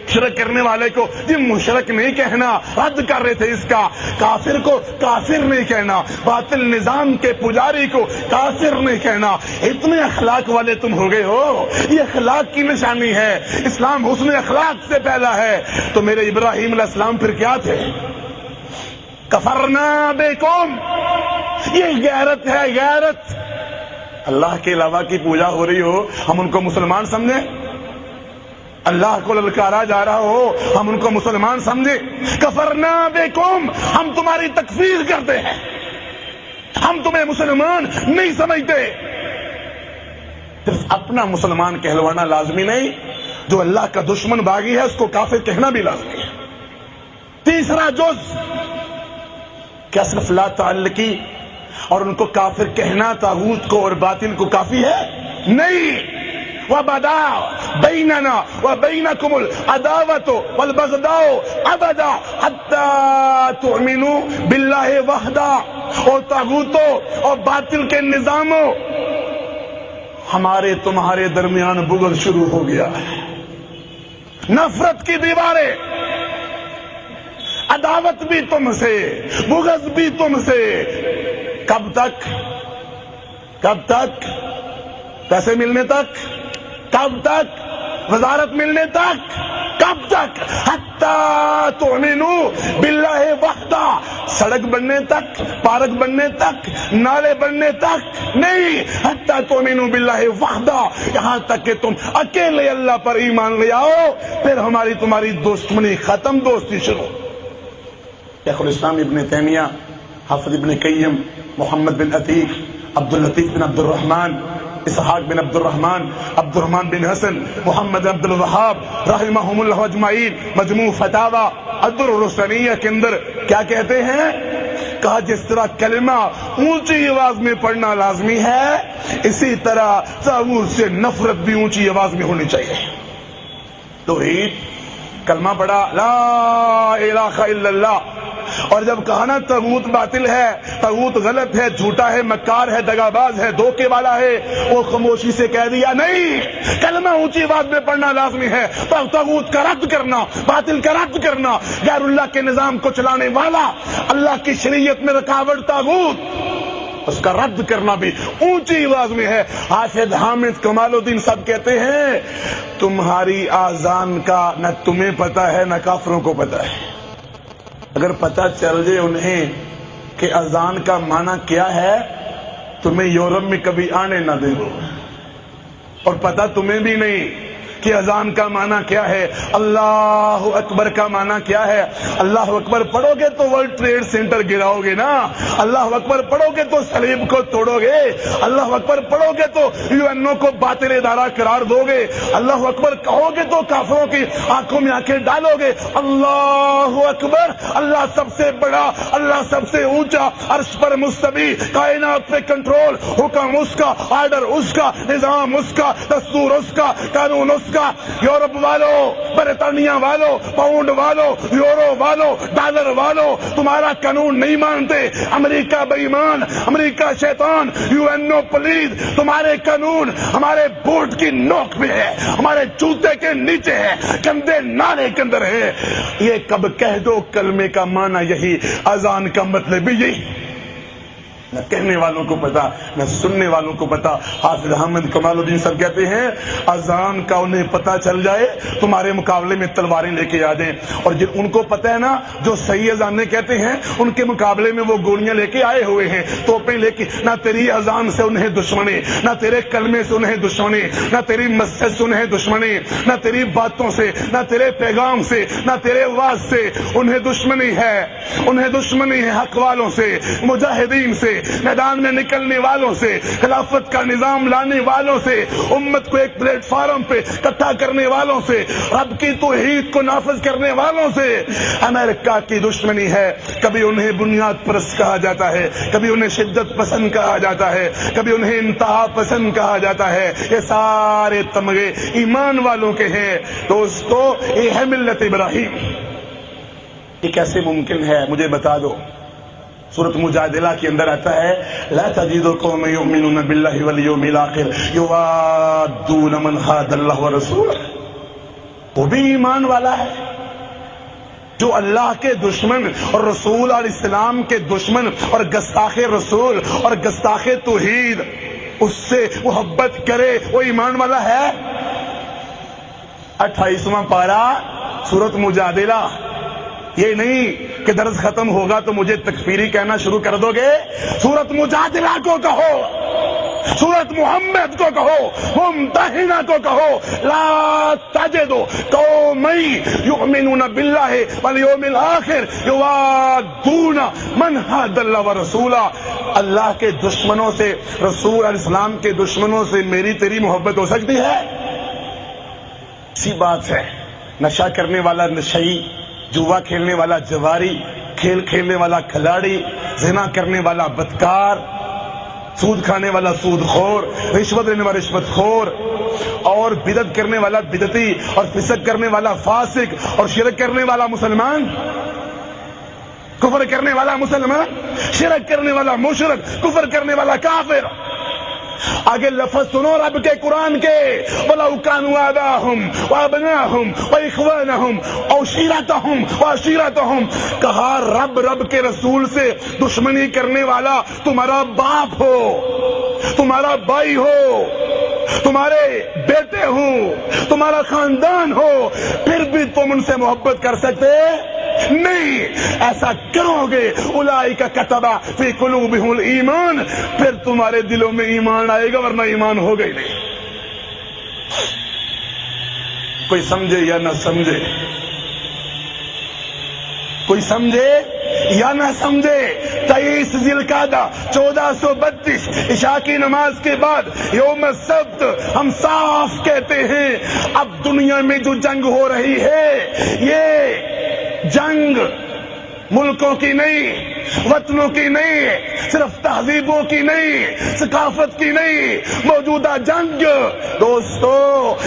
شرک کرنے والے کو جی مشرک نہیں کہنا، رد کر رہے تھے اس کا۔ کافر کو کافر نہیں کہنا، باطل نظام کے پجاری کو کافر نہیں کہنا۔ اتنے اخلاق والے تم ہو گئے ہو، یہ اخلاق کی نشانی ہے۔ اسلام حسن اخلاق سے پہلا ہے، تو میرے ابراہیم علیہ السلام پھر کیا تھے؟ کفرنا بکم، یہ غیرت ہے، غیرت۔ اللہ کے علاوہ کی پوجا ہو رہی ہو ہم ان کو مسلمان سمجھیں، اللہ کو للکارا جا رہا ہو ہم ان کو مسلمان سمجھے۔ کفرنا بکم، ہم تمہاری تکفیر کرتے ہیں، ہم تمہیں مسلمان نہیں سمجھتے۔ صرف اپنا مسلمان کہلوانا لازمی نہیں، جو اللہ کا دشمن باغی ہے اس کو کافر کہنا بھی لازمی ہے۔ تیسرا جز کیا صرف لا تعلقی اور ان کو کافر کہنا طاغوت کو اور باطل کو کافی ہے؟ نہیں۔ وَبَدَا بَيْنَنَا وَبَيْنَكُمُ الْعَدَاوَةُ وَالْبَغْضَاءُ أَبَدًا حَتَّى تُؤْمِنُوا بِاللَّهِ وَحْدَهُ، اور طاغوتوں اور باطل کے نظاموں، ہمارے تمہارے درمیان بغض شروع ہو گیا ہے، نفرت کی دیواریں، عداوت بھی تم سے، بغض بھی تم سے۔ کب تک؟ کب تک؟ پیسے ملنے تک؟ کب تک؟ وزارت ملنے تک؟ کب تک؟ حتی تؤمنوا باللہ وحدہ، سڑک بننے تک، پارک بننے تک، نالے بننے تک نہیں، حتی تؤمنوا باللہ وحدہ، یہاں تک کہ تم اکیلے اللہ پر ایمان لے آؤ، پھر ہماری تمہاری دشمنی ختم، دوستی شروع۔ شیخ الاسلام ابن تیمیہ، حافظ ابن قیم، محمد بن عتیق، عبد اللطیف بن عبد الرحمن، اسحاق بن عبد الرحمن بن حسن، محمد عبد الوہاب رحمہم اللہ اجمعین، مجموع فتاوی الدر الرسنیہ کے اندر کیا کہتے ہیں؟ کہا جس طرح کلمہ اونچی آواز میں پڑھنا لازمی ہے، اسی طرح طاغوت سے نفرت بھی اونچی آواز میں ہونی چاہیے۔ توحید، کلمہ پڑھا لا الہ الا اللہ، اور جب کہا نا طاغوت باطل ہے، طاغوت غلط ہے، جھوٹا ہے، مکار ہے، دغاباز ہے، دھوکے والا ہے، وہ خاموشی سے کہہ دیا نہیں، کلمہ اونچی آواز میں پڑھنا لازمی ہے، طاغوت کا رد کرنا، باطل کا رد کرنا، غیر اللہ کے نظام کو چلانے والا، اللہ کی شریعت میں رکاوٹ طاغوت، اس کا رد کرنا بھی اونچی آواز میں ہے۔ حافظ حامد کمال الدین صاحب کہتے ہیں تمہاری آذان کا نہ تمہیں پتا ہے نہ کافروں کو پتا ہے۔ اگر پتا چل جائے انہیں کہ اذان کا معنی کیا ہے، تمہیں یورپ میں کبھی آنے نہ دے دو، اور پتا تمہیں بھی نہیں کہ اذان کا معنی کیا ہے، اللہ اکبر کا معنی کیا ہے۔ اللہ اکبر پڑھو گے تو ورلڈ ٹریڈ سینٹر گراؤ گے نا، اللہ اکبر پڑھو گے تو صلیب کو توڑو گے، اللہ اکبر پڑھو گے تو UN کو باطل ادارہ قرار دو گے، اللہ اکبر کہو گے تو کافروں کی آنکھوں میں آنکھیں ڈالو گے۔ اللہ اکبر، اللہ سب سے بڑا، اللہ سب سے اونچا، عرش پر مستوی، کائنات پہ کنٹرول، حکم اس کا، آرڈر اس کا، نظام اس کا، دستور اس کا، قانون اس کا۔ یورپ والو، برطانیہ والو، پاؤنڈ والو، یورو والو، ڈالر والو تمہارا قانون نہیں مانتے، امریکہ بے ایمان، امریکہ شیطان، UN پلیز، تمہارے قانون ہمارے بوٹ کی نوک پہ ہے، ہمارے جوتے کے نیچے ہے، گندے نالے کے اندر ہے۔ یہ کب کہہ دو کلمے کا معنی یہی، اذان کا مطلب بھی یہی، نہ کہنے والوں کو پتا نہ سننے والوں کو پتا۔ حافظ احمد کمال الدین صاحب کہتے ہیں اذان کا انہیں پتا چل جائے تمہارے مقابلے میں تلواریں لے کے آ جائیں، اور جن ان کو پتا ہے نا جو صحیح اذانیں کہتے ہیں ان کے مقابلے میں وہ گولیاں لے کے آئے ہوئے ہیں، توپیں لے کے۔ نہ تیری اذان سے انہیں دشمنی، نہ تیرے کلمے سے انہیں دشمنی، نہ تیری مسجد سے انہیں دشمنی، نہ تیری باتوں سے، نہ تیرے پیغام سے، نہ تیرے واز سے، انہیں دشمنی ہے، انہیں دشمنی ہے حق والوں سے، مجاہدین سے، میدان میں نکلنے والوں سے، خلافت کا نظام لانے والوں سے، امت کو ایک پلیٹ فارم پہ اکٹھا کرنے والوں سے، رب کی توحید کو نافذ کرنے والوں سے۔ امریکہ کی دشمنی ہے، کبھی انہیں بنیاد پرست کہا جاتا ہے، کبھی انہیں شدت پسند کہا جاتا ہے، کبھی انہیں انتہا پسند کہا جاتا ہے۔ یہ سارے تمغے ایمان والوں کے ہیں۔ دوستو یہ ہے ملت ابراہیم۔ یہ کیسے ممکن ہے مجھے بتا دو۔ سورۃ مجادلہ کے اندر آتا ہے لا تجد قوما یؤمنون باللہ والیوم الآخر یوادون من حاد اللہ ورسولہ، وہ بھی ایمان والا ہے جو اللہ کے دشمن اور رسول علیہ السلام کے دشمن اور گستاخ رسول اور گستاخ توحید اس سے محبت کرے، وہ ایمان والا ہے۔ 28واں پارہ سورۃ مجادلہ۔ یہ نہیں کہ درس ختم ہوگا تو مجھے تکفیری کہنا شروع کر دو گے، سورۃ مجادلہ کو کہو، سورۃ محمد کو کہو، ممتحنہ کو کہو، لا تجد قوما یؤمنون باللہ والیوم الآخر یوادون من حاد اللہ ورسولہ۔ اللہ کے دشمنوں سے، رسول علیہ السلام کے دشمنوں سے میری تیری محبت ہو سکتی ہے؟ اسی بات ہے، نشہ کرنے والا نشئی، جوا کھیلنے والا جواری، کھیل کھیلنے والا کھلاڑی، زنا کرنے والا بدکار، سود کھانے والا سود خور، رشوت لینے والا رشوت خور، اور بدعت کرنے والا بدعتی، اور فسق کرنے والا فاسق، اور شرک کرنے والا مسلمان، کفر کرنے والا مسلمان، شرک کرنے والا مشرک، کفر کرنے والا کافر۔ آگے لفظ سنو رب کے قرآن کے، وَلَوْ كَانُوا آبَاءَهُمْ وَأَبْنَاءَهُمْ وَإِخْوَانَهُمْ وَعَشِيرَتَهُمْ وَعَشِيرَتَهُمْ، کہا رب کے رسول سے دشمنی کرنے والا تمہارا باپ ہو، تمہارا بھائی ہو، تمہارے بیٹے ہو، تمہارا خاندان ہو، پھر بھی تم ان سے محبت کر سکتے نہیں۔ ایسا کرو گے اولئک کتب فی قلوبہم الایمان، پھر تمہارے دلوں میں ایمان آئے گا، ورنہ ایمان ہوگا ہی نہیں۔ کوئی سمجھے یا نہ سمجھے، کوئی سمجھے یا نہ سمجھے، 23 ذی القعدہ 1432 عشاء کی نماز کے بعد یوم السبت، ہم صاف کہتے ہیں اب دنیا میں جو جنگ ہو رہی ہے، یہ جنگ ملکوں کی نہیں، وطنوں کی نہیں، صرف تہذیبوں کی نہیں، ثقافت کی نہیں، موجودہ جنگ دوستو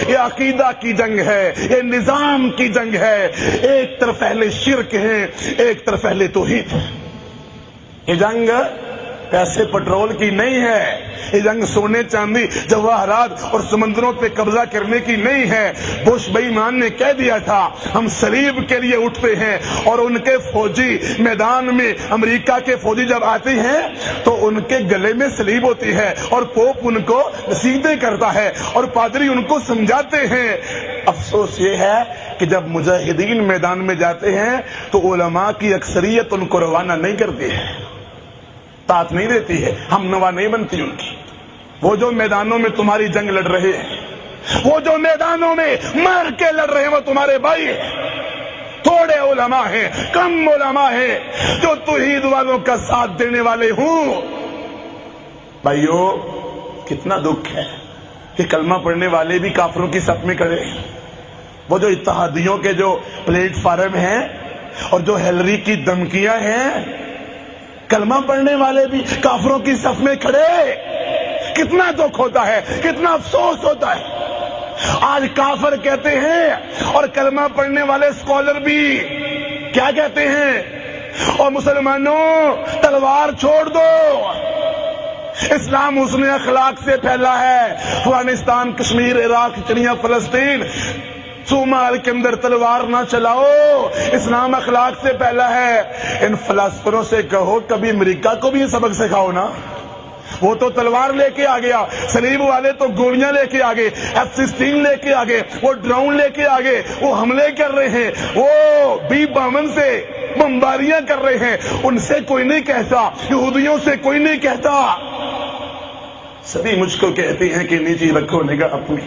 یہ عقیدہ کی جنگ ہے، یہ نظام کی جنگ ہے۔ ایک طرف اہل شرک ہیں، ایک طرف اہل توحید ہے۔ یہ جنگ پیسے پٹرول کی نہیں ہے، یہ جنگ سونے چاندی جواہرات اور سمندروں پہ قبضہ کرنے کی نہیں ہے۔ بش بے ایمان نے کہہ دیا تھا ہم صلیب کے لیے اٹھتے ہیں، اور ان کے فوجی میدان میں امریکہ کے فوجی جب آتے ہیں تو ان کے گلے میں صلیب ہوتی ہے، اور پوپ ان کو نصیحتیں کرتا ہے اور پادری ان کو سمجھاتے ہیں۔ افسوس یہ ہے کہ جب مجاہدین میدان میں جاتے ہیں تو علماء کی اکثریت ان کو روانہ نہیں کرتی ہے، ساتھ نہیں دیتی ہے، ہم نوا نہیں بنتی ان کی۔ وہ جو میدانوں میں تمہاری جنگ لڑ رہے ہیں، وہ جو میدانوں میں مار کے لڑ رہے ہیں، وہ تمہارے بھائی ہیں۔ تھوڑے علماء ہیں، کم علماء ہیں جو توحید والوں کا ساتھ دینے والے ہوں۔ بھائیو کتنا دکھ ہے کہ کلمہ پڑھنے والے بھی کافروں کی صف میں کھڑے ہیں۔ وہ جو اتحادیوں کے جو پلیٹ فارم ہیں اور جو ہیلری کی دھمکیاں ہیں، کلمہ پڑھنے والے بھی کافروں کی صف میں کھڑے۔ کتنا دکھ ہوتا ہے، کتنا افسوس ہوتا ہے۔ آج کافر کہتے ہیں اور کلمہ پڑھنے والے اسکالر بھی کیا کہتے ہیں؟ اور مسلمانوں تلوار چھوڑ دو، اسلام حسن اخلاق سے پھیلا ہے۔ افغانستان، کشمیر، عراق، چچنیا، فلسطین، صومال کے اندر تلوار نہ چلاؤ، اسلام اخلاق سے پہلا ہے۔ ان فلسفوں سے کہو کبھی امریکہ کو بھی یہ سبق سکھاؤ نا۔ وہ تو تلوار لے کے آ گیا، صلیب والے تو گولیاں لے کے آگے، F-16 لے کے آگے، وہ ڈرون لے کے آگے، وہ حملے کر رہے ہیں، وہ B-52 سے بمباریاں کر رہے ہیں۔ ان سے کوئی نہیں کہتا، یہودیوں سے کوئی نہیں کہتا۔ سبھی مجھ کو کہتے ہیں کہ نیچی رکھو نگاہ اپنی،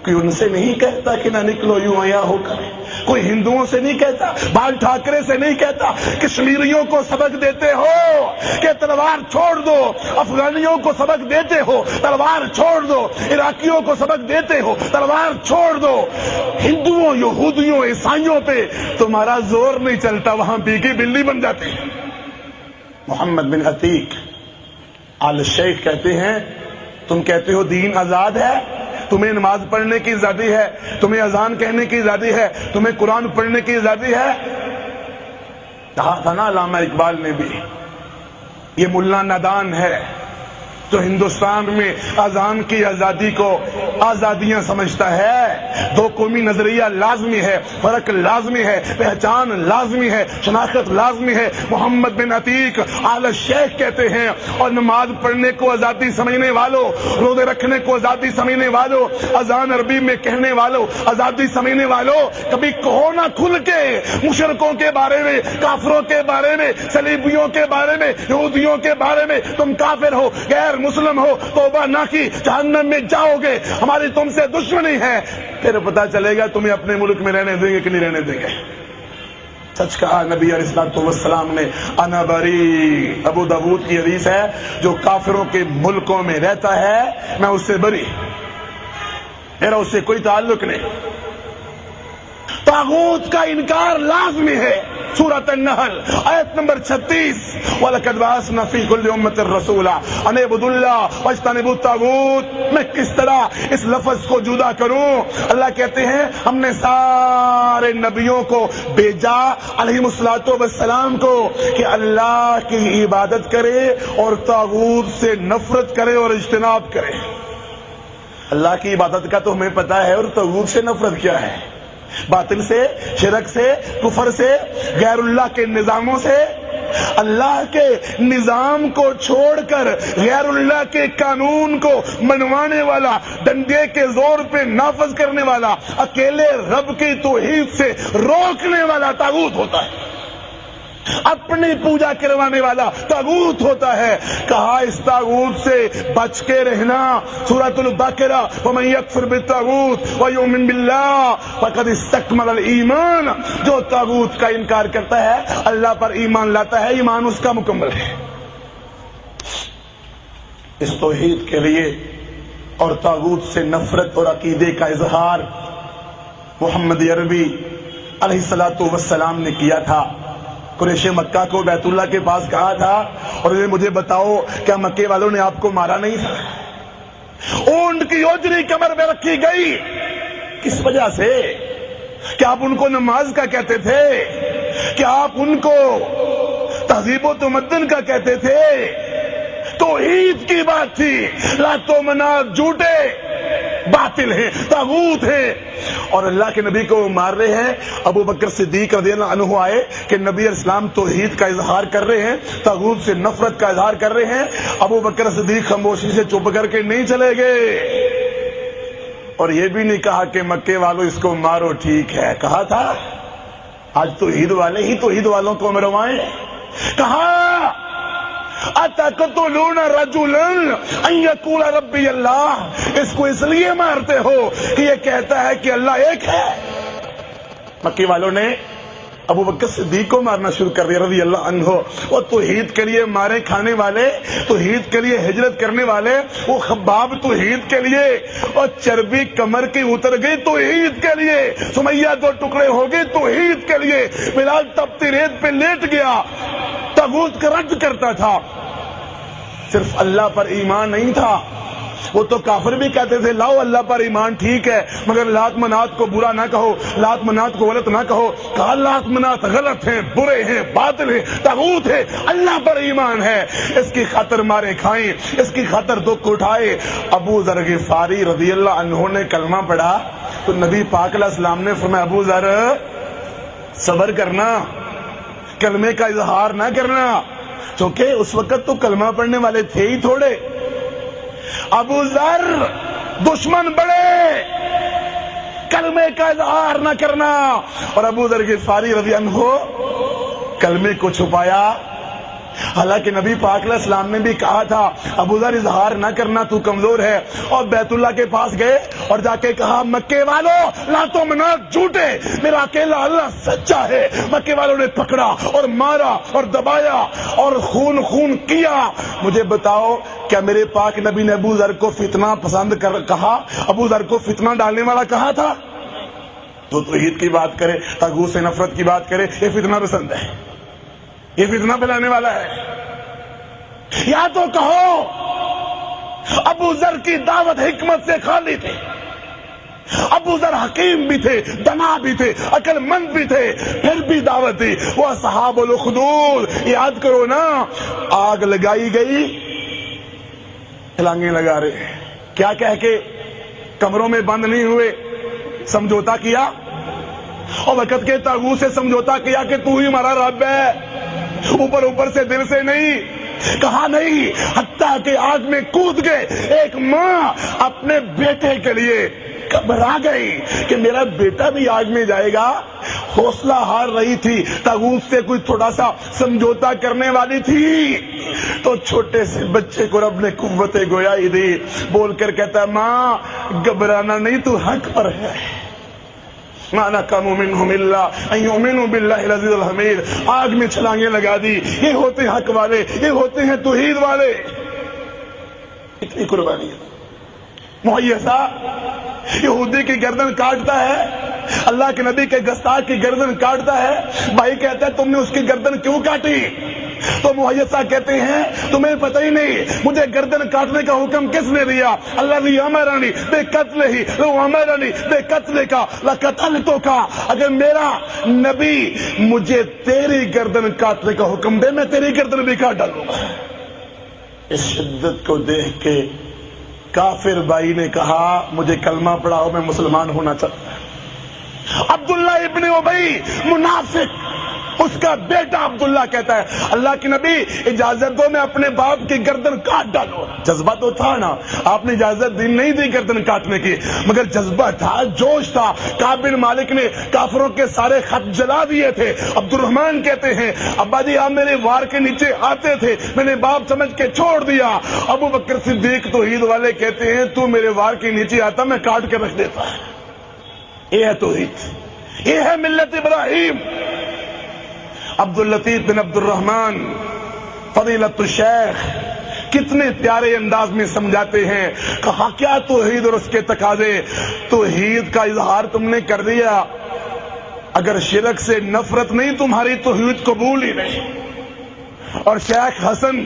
کوئی ان سے نہیں کہتا کہ نہ نکلو یوں آیا ہو کر، کوئی ہندوؤں سے نہیں کہتا، بال ٹھاکرے سے نہیں کہتا۔ کشمیریوں کو سبق دیتے ہو کہ تلوار چھوڑ دو، افغانیوں کو سبق دیتے ہو تلوار چھوڑ دو، عراقیوں کو سبق دیتے ہو تلوار چھوڑ دو۔ ہندوؤں، یہودیوں، عیسائیوں پہ تمہارا زور نہیں چلتا، وہاں بیگی بلی بن جاتے ہیں۔ محمد بن عتیق آل شیخ کہتے ہیں تم کہتے ہو دین آزاد ہے، تمہیں نماز پڑھنے کی آزادی ہے، تمہیں اذان کہنے کی آزادی ہے، تمہیں قرآن پڑھنے کی آزادی ہے۔ کہا تھا نا علامہ اقبال نے بھی، یہ ملا نادان ہے جو ہندوستان میں اذان کی آزادی کو آزادیاں سمجھتا ہے۔ دو قومی نظریہ لازمی ہے، فرق لازمی ہے، پہچان لازمی ہے، شناخت لازمی ہے۔ محمد بن عتیق آل شیخ کہتے ہیں، اور نماز پڑھنے کو آزادی سمجھنے والوں، روزے رکھنے کو آزادی سمجھنے والوں، اذان عربی میں کہنے والوں، آزادی سمجھنے والوں، کبھی کہو نہ کھل کے مشرکوں کے بارے میں، کافروں کے بارے میں، صلیبیوں کے بارے میں، یہودیوں کے بارے میں تم کافر ہو، غیر مسلم ہو، توبہ نہ کی جہنم میں جاؤ گے، ہماری تم سے دشمنی ہے۔ پھر پتا چلے گا تمہیں اپنے ملک میں رہنے دیں گے کہ نہیں رہنے دیں گے۔ سچ کہا نبی علیہ الصلوۃ والسلام نے، انا بری، ابو داؤد کی حدیث ہے، جو کافروں کے ملکوں میں رہتا ہے میں اس سے بری، میرا اس سے کوئی تعلق نہیں۔ طاغوت کا انکار لازمی ہے۔ سورۃ النحل آیت نمبر 36، وَلَقَدْ بَعَثْنَا فِي كُلِّ أُمَّةٍ رَسُولًا أَنِ اعْبُدُوا اللَّهَ وَاجْتَنِبُوا الطَّاغُوتَ۔ میں کس طرح اس لفظ کو جدا کروں؟ اللہ کہتے ہیں ہم نے سارے نبیوں کو بھیجا علیہم الصلوۃ والسلام کو کہ اللہ کی عبادت کرے اور طاغوت سے نفرت کرے اور اجتناب کرے۔ اللہ کی عبادت کا تو ہمیں پتا ہے، اور طاغوت سے نفرت کیا ہے؟ باطل سے، شرک سے، کفر سے، غیر اللہ کے نظاموں سے۔ اللہ کے نظام کو چھوڑ کر غیر اللہ کے قانون کو منوانے والا، ڈنڈے کے زور پہ نافذ کرنے والا، اکیلے رب کی توحید سے روکنے والا طاغوت ہوتا ہے، اپنی پوجا کروانے والا طاغوت ہوتا ہے۔ کہا اس طاغوت سے بچ کے رہنا۔ سورۃ البقرہ، ومن یکفر بالطاغوت ویؤمن باللہ فقد استکمل الایمان۔ جو طاغوت کا انکار کرتا ہے، اللہ پر ایمان لاتا ہے، ایمان اس کا مکمل ہے۔ اس توحید کے لیے اور طاغوت سے نفرت اور عقیدے کا اظہار محمد عربی علیہ الصلوۃ والسلام نے کیا تھا۔ قریش مکہ کو بیت اللہ کے پاس کہا تھا اور انہیں مجھے بتاؤ کیا مکے والوں نے آپ کو مارا نہیں تھا؟ اونٹ کی اوجری کمر میں رکھی گئی، کس وجہ سے؟ کیا آپ ان کو نماز کا کہتے تھے؟ کیا آپ ان کو تہذیب و تمدن کا کہتے تھے؟ توحید کی بات تھی، لات و منات جھوٹے باطل ہیں، طاغوت ہیں، اور اللہ کے نبی کو مار رہے ہیں۔ ابو بکر صدیق رضی اللہ عنہ آئے کہ نبی علیہ السلام توحید کا اظہار کر رہے ہیں، طاغوت سے نفرت کا اظہار کر رہے ہیں۔ ابو بکر صدیق خاموشی سے چپ کر کے نہیں چلے گئے، اور یہ بھی نہیں کہا کہ مکے والوں اس کو مارو، ٹھیک ہے، کہا تھا آج توحید والے ہی توحید والوں کو مروائیں۔ کہا اتقتلون رجلا ان یقول ربی اللہ، اس کو اس لیے مارتے ہو کہ یہ کہتا ہے کہ اللہ ایک ہے۔ مکے والوں نے ابو بکر صدیق کو مارنا شروع کر دیا رضی اللہ عنہ۔ وہ توحید کے لیے مارے کھانے والے، توحید کے لیے ہجرت کرنے والے، وہ خباب توحید کے لیے، اور چربی کمر کی اتر گئی توحید کے لیے، سمیہ دو ٹکڑے ہو گئے توحید کے لیے، بلال تپتی ریت پہ لیٹ گیا، طاغوت کا رد کرتا تھا۔ صرف اللہ پر ایمان نہیں تھا، وہ تو کافر بھی کہتے تھے لاؤ اللہ پر ایمان ٹھیک ہے مگر لات منات کو برا نہ کہو، لات منات کو غلط نہ کہو۔ کہا لات منات غلط ہیں، برے ہیں، باطل ہیں، طاغوت ہے، اللہ پر ایمان ہے، اس کی خاطر مارے کھائیں، اس کی خاطر دکھ اٹھائے۔ ابو ذر غفاری رضی اللہ عنہ نے کلمہ پڑھا تو نبی پاک علیہ السلام نے فرمایا ابو ذر صبر کرنا، کلمے کا اظہار نہ کرنا، چونکہ اس وقت تو کلمہ پڑھنے والے تھے ہی تھوڑے۔ ابو ذر دشمن بڑے، کلمے کا اظہار نہ کرنا، اور ابو ذر غفاری رضی اللہ عنہ کلمے کو چھپایا۔ حالانکہ نبی پاک علیہ السلام نے بھی کہا تھا ابو ذر اظہار نہ کرنا، تو کمزور ہے، اور بیت اللہ کے پاس گئے اور جا کے کہا مکے والوں لاتوں منات جھوٹے، میرا اکیلا اللہ سچا ہے۔ مکے والوں نے پکڑا اور مارا اور دبایا اور خون کیا۔ مجھے بتاؤ کیا میرے پاک نبی نے ابو ذر کو فتنہ پسند کہا، ابو ذر کو فتنہ ڈالنے والا کہا تھا؟ تو توحید کی بات کرے، طاغوت سے نفرت کی بات کرے، یہ فتنہ پسند ہے، یہ فتنہ پھیلانے والا ہے۔ یا تو کہو ابو ذر کی دعوت حکمت سے خالی تھی، ابو ذر حکیم بھی تھے، دنا بھی تھے، عقل مند بھی تھے، پھر بھی دعوت دی۔ وہ اصحاب الاخدود یاد کرو نا، آگ لگائی گئی، چھلانگیں لگا رہے، کیا کہہ کے کمروں میں بند نہیں ہوئے، سمجھوتا کیا، اور وقت کے طاغوت سے سمجھوتا کیا کہ تو ہی ہمارا رب ہے، اوپر سے دل سے نہیں، کہا نہیں، حتیٰ کہ آگ میں کود گئے۔ ایک ماں اپنے بیٹے کے لیے گھبرا گئی کہ میرا بیٹا بھی آگ میں جائے گا، حوصلہ ہار رہی تھی، طاغوت سے کوئی تھوڑا سا سمجھوتا کرنے والی تھی، تو چھوٹے سے بچے کو رب نے قوت گویائی دی، بول کر کہتا ماں گھبرانا نہیں، تو حق پر ہے۔ مَا نَقَمُوا مِنْهُمْ إِلَّا أَن يُؤْمِنُوا بِاللَّهِ الْعَزِيزِ الْحَمِيدِ۔ آگ میں چھلانگیں لگا دی، یہ ہوتے ہیں حق والے، یہ ہوتے ہیں توحید والے۔ اتنی قربانی ہے۔ مہیسہ یہودی کی گردن کاٹتا ہے، اللہ کے نبی کے گستاخ کی گردن کاٹتا ہے، بھائی کہتا ہے تم نے اس کی گردن کیوں کاٹی؟ تو مہیسہ کہتے ہیں تمہیں پتہ ہی نہیں مجھے گردن کاٹنے کا حکم کس نے دیا؟ اللہ نے امرنی بے قتل ہی، لو امرنی بے قتل کا لقتلتو کا، اگر میرا نبی مجھے تیری گردن کاٹنے کا حکم دے میں تیری گردن بھی کاٹ ڈالوں گا۔ اس شدت کو دیکھ کے کافر بھائی نے کہا مجھے کلمہ پڑھاؤ، میں مسلمان ہونا چاہتا ہوں۔ عبداللہ ابن ابی منافق، اس کا بیٹا عبداللہ کہتا ہے اللہ کی نبی اجازت دو میں اپنے باپ کی گردن کاٹ ڈالوں۔ جذبہ تو تھا نا، آپ نے اجازت دی نہیں دی گردن کاٹنے کی، مگر جذبہ تھا، جوش تھا۔ کعب بن مالک نے کافروں کے سارے خط جلا دیے تھے۔ عبد الرحمن کہتے ہیں ابا جی آپ میرے وار کے نیچے آتے تھے، میں نے باپ سمجھ کے چھوڑ دیا۔ ابو بکر صدیق توحید والے کہتے ہیں تو میرے وار کے نیچے آتا میں کاٹ کے رکھ دیتا۔ یہ ہے توحید، یہ ہے ملت ابراہیم۔ عبد اللطیف بن عبد الرحمن فضیلت الشیخ کتنے پیارے انداز میں سمجھاتے ہیں، کہا کیا توحید اور اس کے تقاضے؟ توحید کا اظہار تم نے کر دیا، اگر شرک سے نفرت نہیں تمہاری توحید قبول ہی نہیں. اور شیخ حسن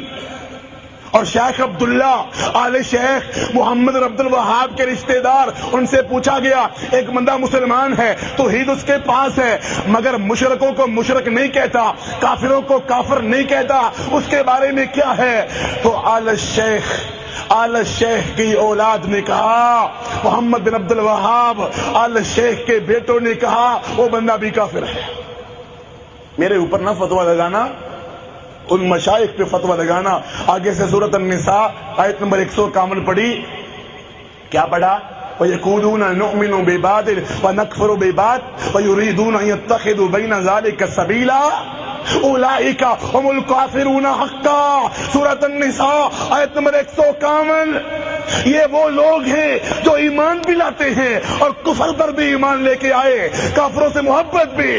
اور شیخ عبداللہ آل شیخ محمد عبد الوہاب کے رشتہ دار، ان سے پوچھا گیا ایک بندہ مسلمان ہے، توحید اس کے پاس ہے، مگر مشرکوں کو مشرک نہیں کہتا، کافروں کو کافر نہیں کہتا، اس کے بارے میں کیا ہے؟ تو آل شیخ کی اولاد نے کہا، محمد بن عبد الوہاب آل شیخ کے بیٹوں نے کہا وہ بندہ بھی کافر ہے. میرے اوپر نہ فتویٰ لگانا، ان مشائخ پہ فتویٰ لگانا. آگے سے سورۃ النساء آیت نمبر 151 پڑھی. کیا پڑھا؟ وَيَقُولُونَ نُؤْمِنُ بِبَعْضٍ وَنَكْفُرُ بِبَعْضٍ وَيُرِيدُونَ أَن يَتَّخِذُوا بَيْنَ ذَلِكَ سَبِيلًا اولئک هم الکافرون حقا. سورۃ النساء آیت نمبر 151. یہ وہ لوگ ہیں جو ایمان بھی لاتے ہیں اور کفر پر بھی ایمان لے کے آئے، کافروں سے محبت بھی،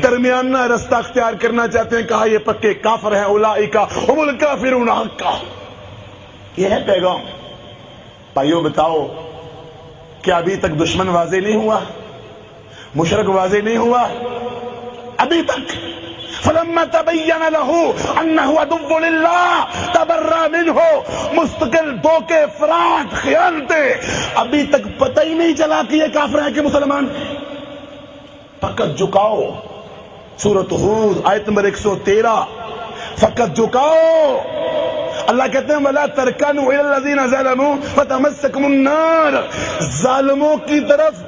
درمیانہ رستہ اختیار کرنا چاہتے ہیں، کہا یہ پکے کافر ہیں. اولئک هم الکافرون حقا. یہ ہے پیغام. بھائیو بتاؤ، کیا ابھی تک دشمن واضح نہیں ہوا؟ مشرک واضح نہیں ہوا ابھی تک؟ فلما تبین له انه عدو للہ تبرأ منہ. مستقل دھوکے، فراڈ، خیانتیں، ابھی تک پتہ ہی نہیں چلا کہ یہ کافر ہے کہ مسلمان. فقط جھکاؤ. سورۃ ہود آیت نمبر 113. فقط جھکاؤ. اللہ کہتے ہیں وَلَا تَرْكَنُوا إِلَى الَّذِينَ ظَلَمُوا فَتَمَسَّكُمُ النَّارُ. ظالموں کی طرف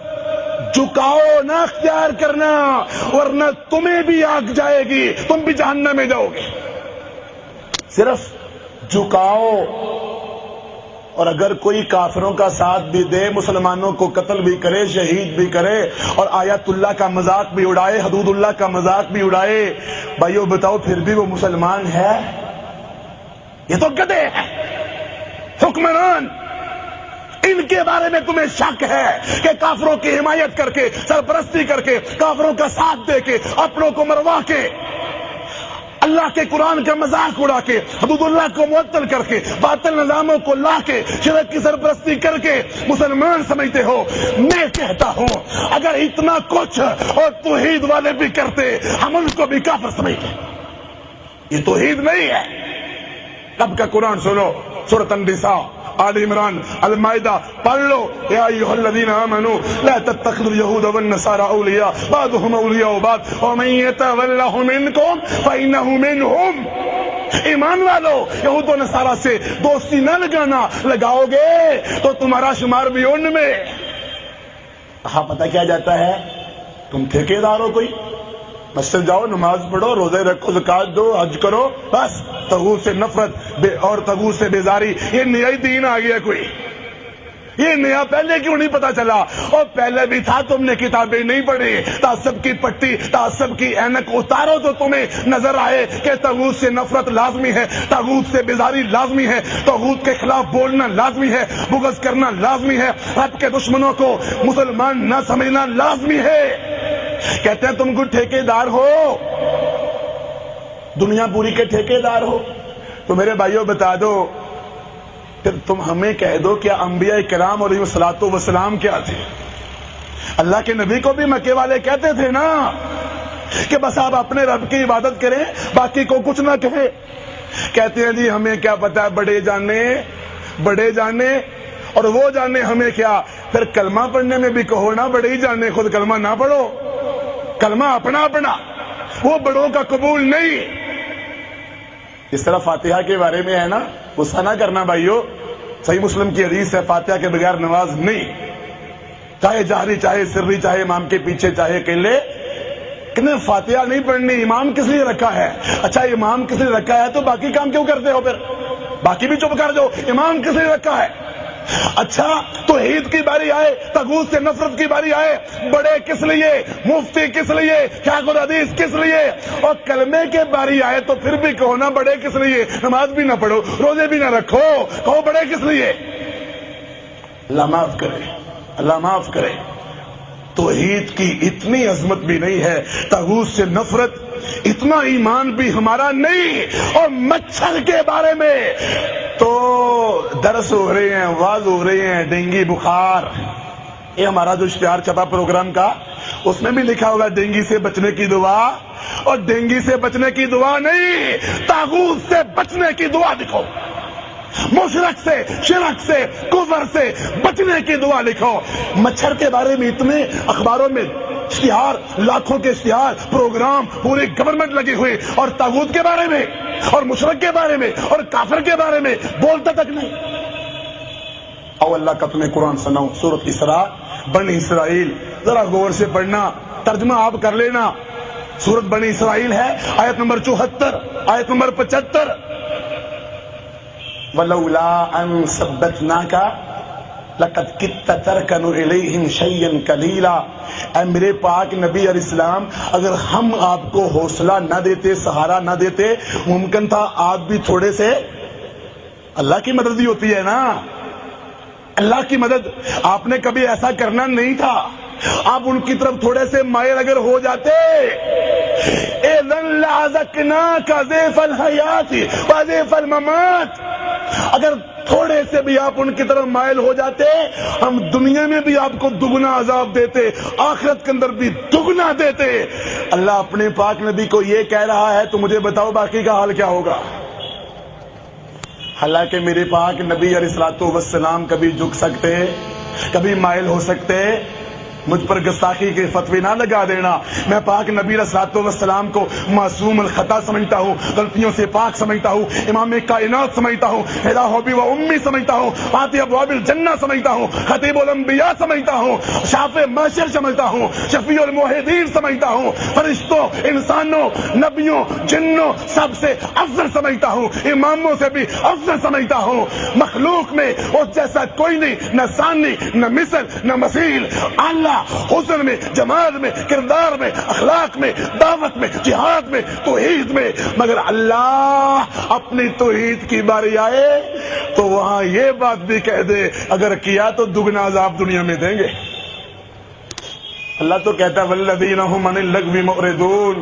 جھکاؤ نہ اختیار کرنا، ورنہ تمہیں بھی آگ جائے گی، تم بھی جہنم میں جاؤ گے. صرف جھکاؤ. اور اگر کوئی کافروں کا ساتھ بھی دے، مسلمانوں کو قتل بھی کرے، شہید بھی کرے، اور آیات اللہ کا مذاق بھی اڑائے، حدود اللہ کا مذاق بھی اڑائے، بھائیو بتاؤ پھر بھی وہ مسلمان ہے؟ یہ تو گدھے ہیں، حکمران. ان کے بارے میں تمہیں شک ہے کہ کافروں کی حمایت کر کے، سرپرستی کر کے، کافروں کا ساتھ دے کے، اپنوں کو مروا کے، اللہ کے قرآن کا مذاق اڑا کے، حدود اللہ کو معطل کر کے، باطل نظاموں کو لا کے، شرک کی سرپرستی کر کے مسلمان سمجھتے ہو؟ میں کہتا ہوں اگر اتنا کچھ اور توحید والے بھی کرتے، ہم ان کو بھی کافر سمجھتے. یہ توحید نہیں ہے. کب کا قرآن سنو، سورۃ النساء، آل عمران، المائدہ پڑھ لو. یا ایھا الذین آمنوا لا تتخذوا اليہود والنصارى اولیاء بعضهم اولیاء بعض ومن یتولهم منکم فانہ منہم. ایمان والو، یہود و نصارہ سے دوستی نہ لگانا، لگاؤ گے تو تمہارا شمار بھی ان میں. کہاں پتہ کیا جاتا ہے؟ تم ٹھیکیدار ہو، کوئی مسجد جاؤ، نماز پڑھو، روزے رکھو، زکات دو، حج کرو، بس طاغوت سے نفرت اور طاغوت سے بیزاری. یہ نیا ہی دین آ گیا کوئی؟ یہ نیا پہلے کیوں نہیں پتا چلا؟ اور پہلے بھی تھا، تم نے کتابیں نہیں پڑھی. تعصب کی پٹی، تعصب کی اینک اتارو تو تمہیں نظر آئے کہ طاغوت سے نفرت لازمی ہے، طاغوت سے بیزاری لازمی ہے، طاغوت کے خلاف بولنا لازمی ہے، بغض کرنا لازمی ہے، رب کے دشمنوں کو مسلمان نہ سمجھنا لازمی ہے. کہتے ہیں تم کو ٹھیکیدار ہو، دنیا پوری کے ٹھیکیدار ہو. تو میرے بھائیوں بتا دو، پھر تم ہمیں کہہ دو کیا انبیاء کرام علیہ الصلوۃ والسلام کیا تھے؟ اللہ کے نبی کو بھی مکے والے کہتے تھے نا کہ بس آپ اپنے رب کی عبادت کریں، باقی کو کچھ نہ کہے. کہتے ہیں جی ہمیں کیا پتا، بڑے جانے اور وہ جانے، ہمیں کیا. پھر کلمہ پڑھنے میں بھی کہو نا بڑے ہی جانے، خود کلمہ نہ پڑھو. کلمہ اپنا، وہ بڑوں کا قبول نہیں. اس طرح فاتحہ کے بارے میں ہے نا، غصہ نہ کرنا بھائیو. صحیح مسلم کی حدیث ہے فاتحہ کے بغیر نماز نہیں، چاہے جہری، چاہے سری، چاہے امام کے پیچھے، چاہے اکیلے. کہ فاتحہ نہیں پڑھنی. امام کس لیے رکھا ہے؟ اچھا امام کس لیے رکھا ہے تو باقی کام کیوں کرتے ہو؟ پھر باقی بھی چپ کر دو. امام کس لیے رکھا ہے؟ اچھا توحید کی باری آئے، طاغوت سے نفرت کی باری آئے، بڑے کس لیے، مفتی کس لیے، شیخ الحدیث کس لیے، اور کلمے کے باری آئے تو پھر بھی کہو نا بڑے کس لیے. نماز بھی نہ پڑھو، روزے بھی نہ رکھو، کہو بڑے کس لیے. اللہ معاف کرے، اللہ معاف کرے. توحید کی اتنی عظمت بھی نہیں ہے، طاغوت سے نفرت اتنا ایمان بھی ہمارا نہیں. اور مچھر کے بارے میں تو درس ہو رہے ہیں، واز ہو رہے ہیں، ڈینگی بخار، یہ ہمارا جو اشتہار چھپا پروگرام کا، اس میں بھی لکھا ہوگا ڈینگی سے بچنے کی دعا، اور ڈینگی سے بچنے کی دعا نہیں، طاغوت سے بچنے کی دعا لکھو، مشرک سے، شرک سے، کفر سے بچنے کی دعا لکھو۔ مچھر کے بارے میں اتنے اخباروں میں اشتہار، لاکھوں کے اشتہار، پروگرام، پوری گورنمنٹ لگی ہوئی، اور طاغوت کے بارے میں اور مشرک کے بارے میں اور کافر کے بارے میں بولتا تک نہیں۔ او اللہ کا تمہیں قرآن سناؤں، سورۃ اسراء، بنی اسرائیل، ذرا غور سے پڑھنا، ترجمہ آپ کر لینا۔ سورۃ بنی اسرائیل ہے، آیت نمبر 74، آیت نمبر 75۔ وَلَوْلَا أَن ثَبَّتْنَاكَ لَقَدْ كِدتَّ تَرْكَنُ إِلَيْهِمْ شَيْئًا قَلِيلًا۔ اے میرے پاک نبی علیہ السلام، اگر ہم آپ کو حوصلہ نہ دیتے، سہارا نہ دیتے، ممکن تھا آپ بھی تھوڑے سے، اللہ کی مدد ہی ہوتی ہے نا، اللہ کی مدد۔ آپ نے کبھی ایسا کرنا نہیں تھا، آپ ان کی طرف تھوڑے سے مائل اگر ہو جاتے، اِذًا لَأَذَقْنَاكَ ضِعْفَ الْحَيَاةِ وَضِعْفَ الْمَمَاتِ۔ اگر تھوڑے سے بھی آپ ان کی طرف مائل ہو جاتے، ہم دنیا میں بھی آپ کو دگنا عذاب دیتے، آخرت کے اندر بھی دگنا دیتے۔ اللہ اپنے پاک نبی کو یہ کہہ رہا ہے تو مجھے بتاؤ باقی کا حال کیا ہوگا؟ حالانکہ میرے پاک نبی علیہ الصلوۃ والسلام کبھی جھک سکتے، کبھی مائل ہو سکتے۔ مجھ پر گستاخی کے فتوی نہ لگا دینا، میں پاک نبی علیہ الصلوۃ والسلام کو معصوم الخطا سمجھتا ہوں، غلطیوں سے پاک سمجھتا ہوں، امام کائنات سمجھتا ہوں، ہدا حبی و امی سمجھتا ہوں، فاتح ابواب الجنہ سمجھتا ہوں، خطیب الانبیاء سمجھتا ہوں، شافع محشر سمجھتا ہوں، شفیع الموحدین سمجھتا ہوں، فرشتوں، انسانوں، نبیوں، جنوں سب سے افضل سمجھتا ہوں، اماموں سے بھی افضل سمجھتا ہوں۔ مخلوق میں اس جیسا کوئی نہیں، نہ ثانی، نہ مثل، نہ مثیل۔ اللہ حسن میں، جمال میں، کردار میں، اخلاق میں، دعوت میں، جہاد میں، توحید میں، مگر اللہ اپنی توحید کی باری آئے تو وہاں یہ بات بھی کہہ دے، اگر کیا تو دگنا عذاب دنیا میں دیں گے۔ اللہ تو کہتا ہے والذین هم عن اللغو معرضون۔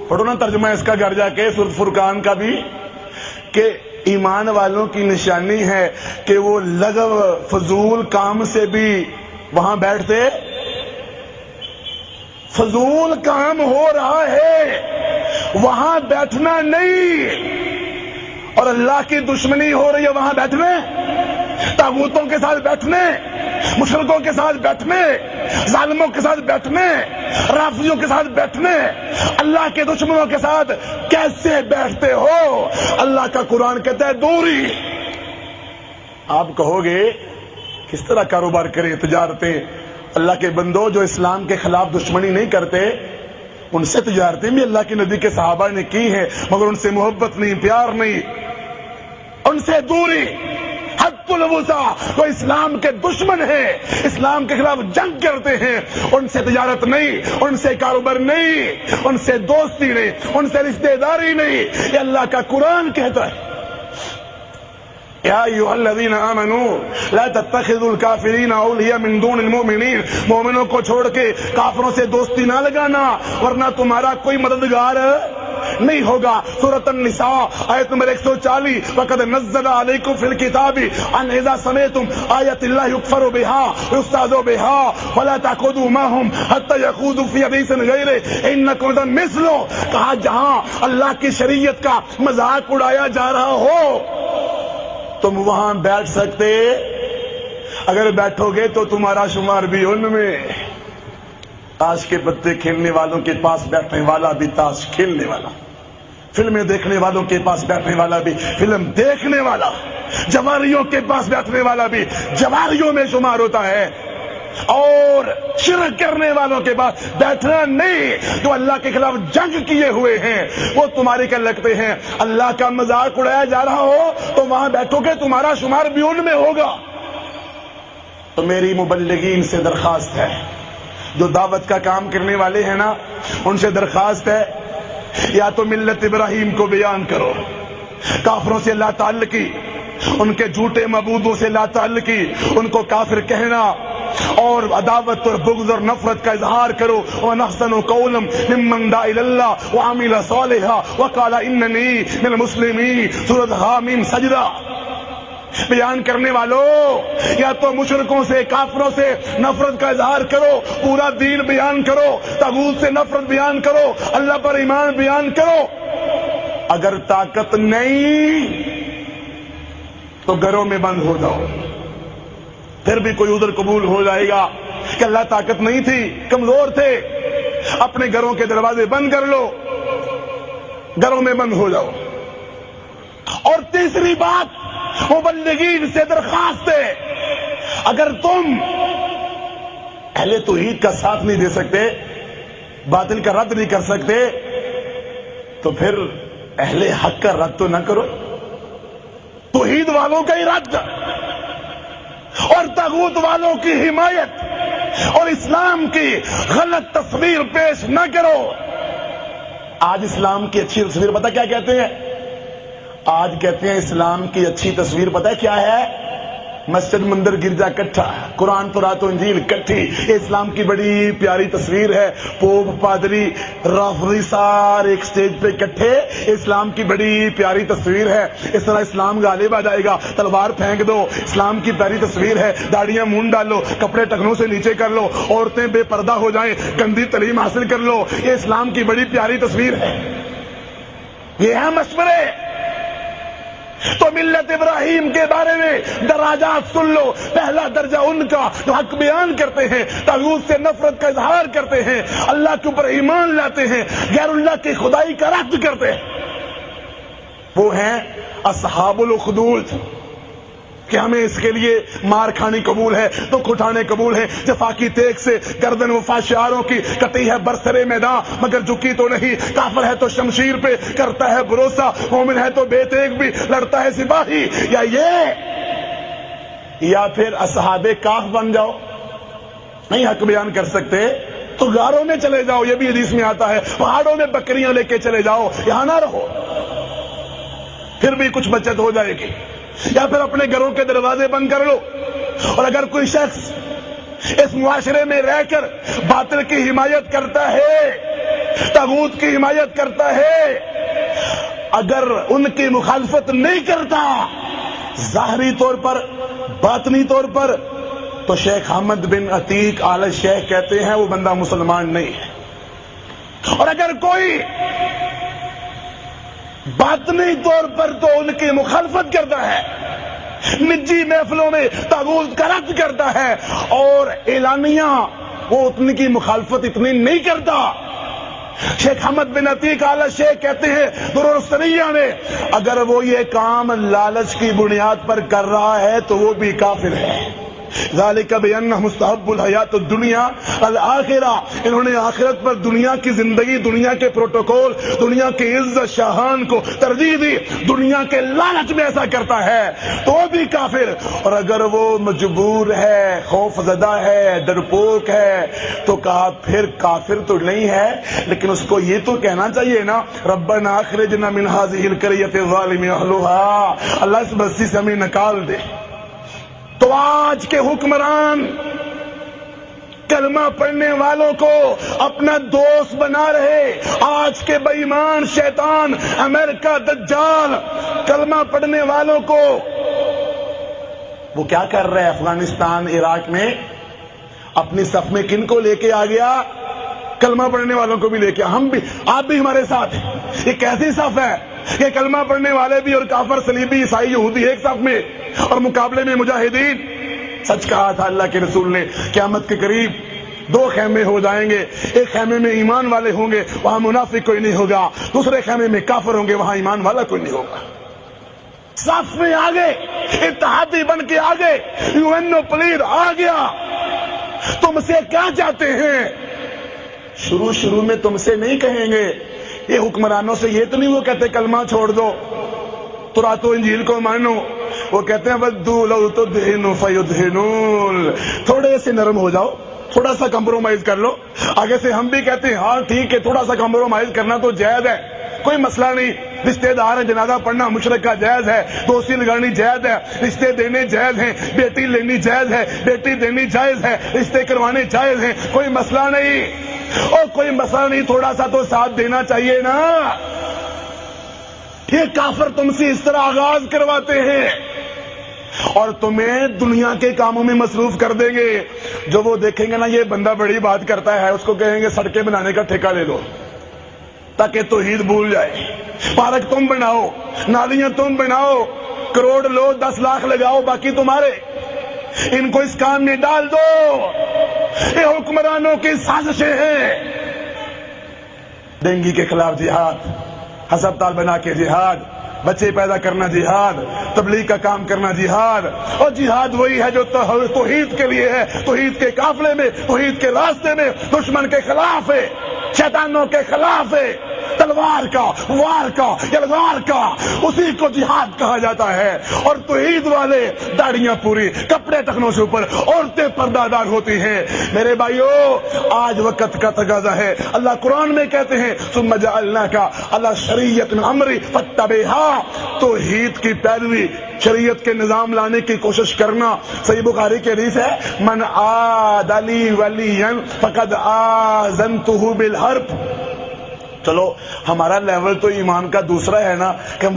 پڑھو نا ترجمہ اس کا گھر جا کے، سورۃ فرقان کا بھی، کہ ایمان والوں کی نشانی ہے کہ وہ لغو، فضول کام سے بھی وہاں بیٹھتے۔ فضول کام ہو رہا ہے، وہاں بیٹھنا نہیں، اور اللہ کی دشمنی ہو رہی ہے وہاں بیٹھنے، طاغوتوں کے ساتھ بیٹھنے، مشرکوں کے ساتھ بیٹھنے، ظالموں کے ساتھ بیٹھنے، رافضیوں کے ساتھ بیٹھنے، اللہ کے دشمنوں کے ساتھ کیسے بیٹھتے ہو؟ اللہ کا قرآن کہتا ہے دوری۔ آپ کہو گے کس طرح کاروبار کریں، تجارتیں؟ اللہ کے بندو، جو اسلام کے خلاف دشمنی نہیں کرتے، ان سے تجارتیں بھی اللہ کے نبی کے صحابہ نے کی ہیں، مگر ان سے محبت نہیں، پیار نہیں، ان سے دوری۔ حد الوسع، وہ اسلام کے دشمن ہیں، اسلام کے خلاف جنگ کرتے ہیں، ان سے تجارت نہیں، ان سے کاروبار نہیں، ان سے دوستی نہیں، ان سے رشتہ داری نہیں۔ یہ اللہ کا قرآن کہتا ہے، یا ایھا الذین آمنوا لا تتخذوا الکافرین اولیاء من دون المؤمنین۔ مومنوں کو چھوڑ کے کافروں سے دوستی نہ لگانا، ورنہ تمہارا کوئی مددگار نہیں ہوگا۔ سورۃ النساء آیت نمبر 140، وقد نزل علیکم فی الکتاب ان اذا سمعتم آیات اللہ یکفر بها ویستہزأ بها فلا تقعدوا معهم حتى يخوضوا فی حدیث غیرہ انکم اذا مثلهم۔ کہا جہاں اللہ کی شریعت کا مذاق اڑایا جا رہا ہو تم وہاں بیٹھ سکتے، اگر بیٹھو گے تو تمہارا شمار بھی ان میں۔ تاش کے پتے کھیلنے والوں کے پاس بیٹھنے والا بھی تاش کھیلنے والا، فلمیں دیکھنے والوں کے پاس بیٹھنے والا بھی فلم دیکھنے والا، جواریوں کے پاس بیٹھنے والا بھی جواریوں میں شمار ہوتا ہے، اور شرک کرنے والوں کے پاس بیٹھنا نہیں۔ جو اللہ کے خلاف جنگ کیے ہوئے ہیں وہ تمہارے کیا لگتے ہیں؟ اللہ کا مذاق اڑایا جا رہا ہو تو وہاں بیٹھو گے، تمہارا شمار بھی ان میں ہوگا۔ تو میری مبلغین سے درخواست ہے، جو دعوت کا کام کرنے والے ہیں نا، ان سے درخواست ہے، یا تو ملت ابراہیم کو بیان کرو، کافروں سے لا تعلقی، ان کے جھوٹے معبودوں سے لا تعلقی، ان کو کافر کہنا، اور عداوت اور بغض اور نفرت کا اظہار کرو۔ وَمَنْ أَحْسَنُ قَوْلًا مِمَّنْ دَعَا إِلَى اللَّهِ وَعَمِلَ صَالِحًا وَقَالَ إِنَّنِي مِنَ الْمُسْلِمِينَ۔ سورۃ حامیم سجدہ۔ بیان کرنے والوں، یا تو مشرکوں سے، کافروں سے نفرت کا اظہار کرو، پورا دین بیان کرو، طاغوت سے نفرت بیان کرو، اللہ پر ایمان بیان کرو۔ اگر طاقت نہیں تو گھروں میں بند ہو جاؤ، پھر بھی کوئی عذر قبول ہو جائے گا کہ اللہ طاقت نہیں تھی، کمزور تھے، اپنے گھروں کے دروازے بند کر لو، گھروں میں بند ہو جاؤ۔ اور تیسری بات، مبلغین سے درخواست ہے، اگر تم اہل توحید کا ساتھ نہیں دے سکتے، باطل کا رد نہیں کر سکتے، تو پھر اہل حق کا رد تو نہ کرو، توحید والوں کا ہی رد اور طاغوت والوں کی حمایت اور اسلام کی غلط تصویر پیش نہ کرو۔ آج اسلام کی اچھی تصویر پتہ کیا کہتے ہیں؟ آج کہتے ہیں اسلام کی اچھی تصویر پتہ کیا ہے؟ مسجد مندر گرجا کٹھا، قرآن تورات و انجیل کٹھی، یہ اسلام کی بڑی پیاری تصویر ہے۔ پوپ، پادری، رافضی سارے ایک سٹیج پہ اکٹھے، اسلام کی بڑی پیاری تصویر ہے، اس طرح اسلام غالب آ جائے گا، تلوار پھینک دو، اسلام کی پیاری تصویر ہے، داڑیاں مونڈ ڈالو، کپڑے ٹکنوں سے نیچے کر لو، عورتیں بے پردہ ہو جائیں، گندی تعلیم حاصل کر لو، یہ اسلام کی بڑی پیاری تصویر ہے۔ یہ ہے مشورے۔ تو ملت ابراہیم کے بارے میں دراجات سن لو، پہلا درجہ ان کا جو حق بیان کرتے ہیں، طاغوت سے نفرت کا اظہار کرتے ہیں، اللہ کے اوپر ایمان لاتے ہیں، غیر اللہ کی خدائی کا رد کرتے ہیں، وہ ہیں اصحاب الاخدود، کہ ہمیں اس کے لیے مار کھانی قبول ہے، دکھ اٹھانے قبول ہے، جفا کی تیغ سے گردن وفا شعاروں کی کٹی ہے برسرے میدان مگر جھکی تو نہیں، کافر ہے تو شمشیر پہ کرتا ہے بھروسہ، مومن ہے تو بے تیغ بھی لڑتا ہے سپاہی، یا یہ یا پھر اصحاب کاف بن جاؤ، نہیں حق بیان کر سکتے تو غاروں میں چلے جاؤ، یہ بھی حدیث میں آتا ہے، پہاڑوں میں بکریاں لے کے چلے جاؤ، یہاں نہ رہو، پھر بھی کچھ بچت ہو جائے گی، یا پھر اپنے گھروں کے دروازے بند کر لو۔ اور اگر کوئی شخص اس معاشرے میں رہ کر باطل کی حمایت کرتا ہے، طاغوت کی حمایت کرتا ہے، اگر ان کی مخالفت نہیں کرتا ظاہری طور پر، باطنی طور پر، تو شیخ احمد بن عتیق آل شیخ کہتے ہیں وہ بندہ مسلمان نہیں ہے۔ اور اگر کوئی باطنی طور پر تو ان کی مخالفت کرتا ہے، نجی محفلوں میں طاغوت کا رد کرتا ہے، اور اعلانیہ وہ ان کی مخالفت اتنی نہیں کرتا، شیخ احمد بن عتیق آل شیخ کہتے ہیں درر السنیہ میں، اگر وہ یہ کام لالچ کی بنیاد پر کر رہا ہے تو وہ بھی کافر ہے۔ ذالک بأنہ مستحب الحیات الدنیا الآخرہ، انہوں نے آخرت پر دنیا کی زندگی، دنیا کے پروٹوکول، دنیا کی عزت شاہان کو ترجیح دی، دنیا کے لالچ میں ایسا کرتا ہے تو وہ بھی کافر۔ اور اگر وہ مجبور ہے، خوف زدہ ہے، ڈرپوک ہے، تو کہا پھر کافر تو نہیں ہے، لیکن اس کو یہ تو کہنا چاہیے نا، ربنا اخرجنا من هذه القرية الظالم اهلها، اللہ اس بستی سے ہمیں نکال دے۔ تو آج کے حکمران کلمہ پڑھنے والوں کو اپنا دوست بنا رہے، آج کے بے ایمان شیطان امریکہ دجال کلمہ پڑھنے والوں کو وہ کیا کر رہے ہیں؟ افغانستان، عراق میں اپنی صف میں کن کو لے کے آ گیا؟ کلمہ پڑھنے والوں کو بھی لے کے، ہم بھی، آپ بھی ہمارے ساتھ ہیں۔ یہ کیسی صف ہے کہ کلمہ پڑھنے والے بھی اور کافر، صلیبی، عیسائی، یہودی ایک صف میں، اور مقابلے میں مجاہدین۔ سچ کہا تھا اللہ کے رسول نے، قیامت کے قریب دو خیمے ہو جائیں گے، ایک خیمے میں ایمان والے ہوں گے، وہاں منافق کوئی نہیں ہوگا، دوسرے خیمے میں کافر ہوں گے، وہاں ایمان والا کوئی نہیں ہوگا۔ صف میں آگے، اتحادی بن کے آگے، یونو پلیر آ گیا، تم سے کیا چاہتے ہیں؟ شروع میں تم سے نہیں کہیں گے، یہ حکمرانوں سے یہ تو نہیں وہ کہتے کلمہ چھوڑ دو، تورات و انجیل کو مانو، وہ کہتے ہیں ودو لو تدہنوا فیدہنون، تھوڑے سے نرم ہو جاؤ، تھوڑا سا کمپرومائز کر لو۔ آگے سے ہم بھی کہتے ہیں ہاں ٹھیک ہے، تھوڑا سا کمپرومائز کرنا تو جائز ہے، کوئی مسئلہ نہیں، رشتے دار ہیں، جنازہ پڑھنا مشرک کا جائز ہے، دوستی لگانی جائز ہے، رشتے دینے جائز ہیں، بیٹی لینی جائز ہے، بیٹی دینی جائز ہے، رشتے کروانے جائز ہیں، کوئی مسئلہ نہیں، اور کوئی مسئلہ نہیں، تھوڑا سا تو ساتھ دینا چاہیے نا۔ یہ کافر تم سے اس طرح آغاز کرواتے ہیں، اور تمہیں دنیا کے کاموں میں مصروف کر دیں گے. جو وہ دیکھیں گے نا یہ بندہ بڑی بات کرتا ہے، اس کو کہیں گے سڑکیں بنانے کا ٹھیکہ لے لو تاکہ توحید بھول جائے. پارک تم بناؤ، نالیاں تم بناؤ، کروڑ لو، 10 لاکھ لگاؤ، باقی تمہارے. ان کو اس کام میں ڈال دو. یہ حکمرانوں کی سازشیں ہیں. ڈینگی کے خلاف جہاد، ہسپتال بنا کے جہاد، بچے پیدا کرنا جہاد، تبلیغ کا کام کرنا جہاد. اور جہاد وہی ہے جو توحید کے لیے ہے، توحید کے قافلے میں، توحید کے راستے میں، دشمن کے خلاف ہے، شیطانوں کے خلاف ہے، تلوار کا، وار کا، یلغار کا، اسی کو جہاد کہا جاتا ہے. اور توحید والے داڑیاں پوری، کپڑے ٹخنوں سے اوپر، عورتیں پردہ دار ہوتی ہیں. میرے بھائیو آج وقت کا تقاضا ہے. اللہ قرآن میں کہتے ہیں ثم جعلناک علی شریعۃ من امری فاتبعھا. توحید کی پیروی، شریعت کے نظام لانے کی کوشش کرنا. صحیح بخاری کی حدیث ہے من عاد لی ولیا فقد آذنتہ بالحرب. چلو ہمارا لیول تو ایمان کا دوسرا ہے نا کہ ہم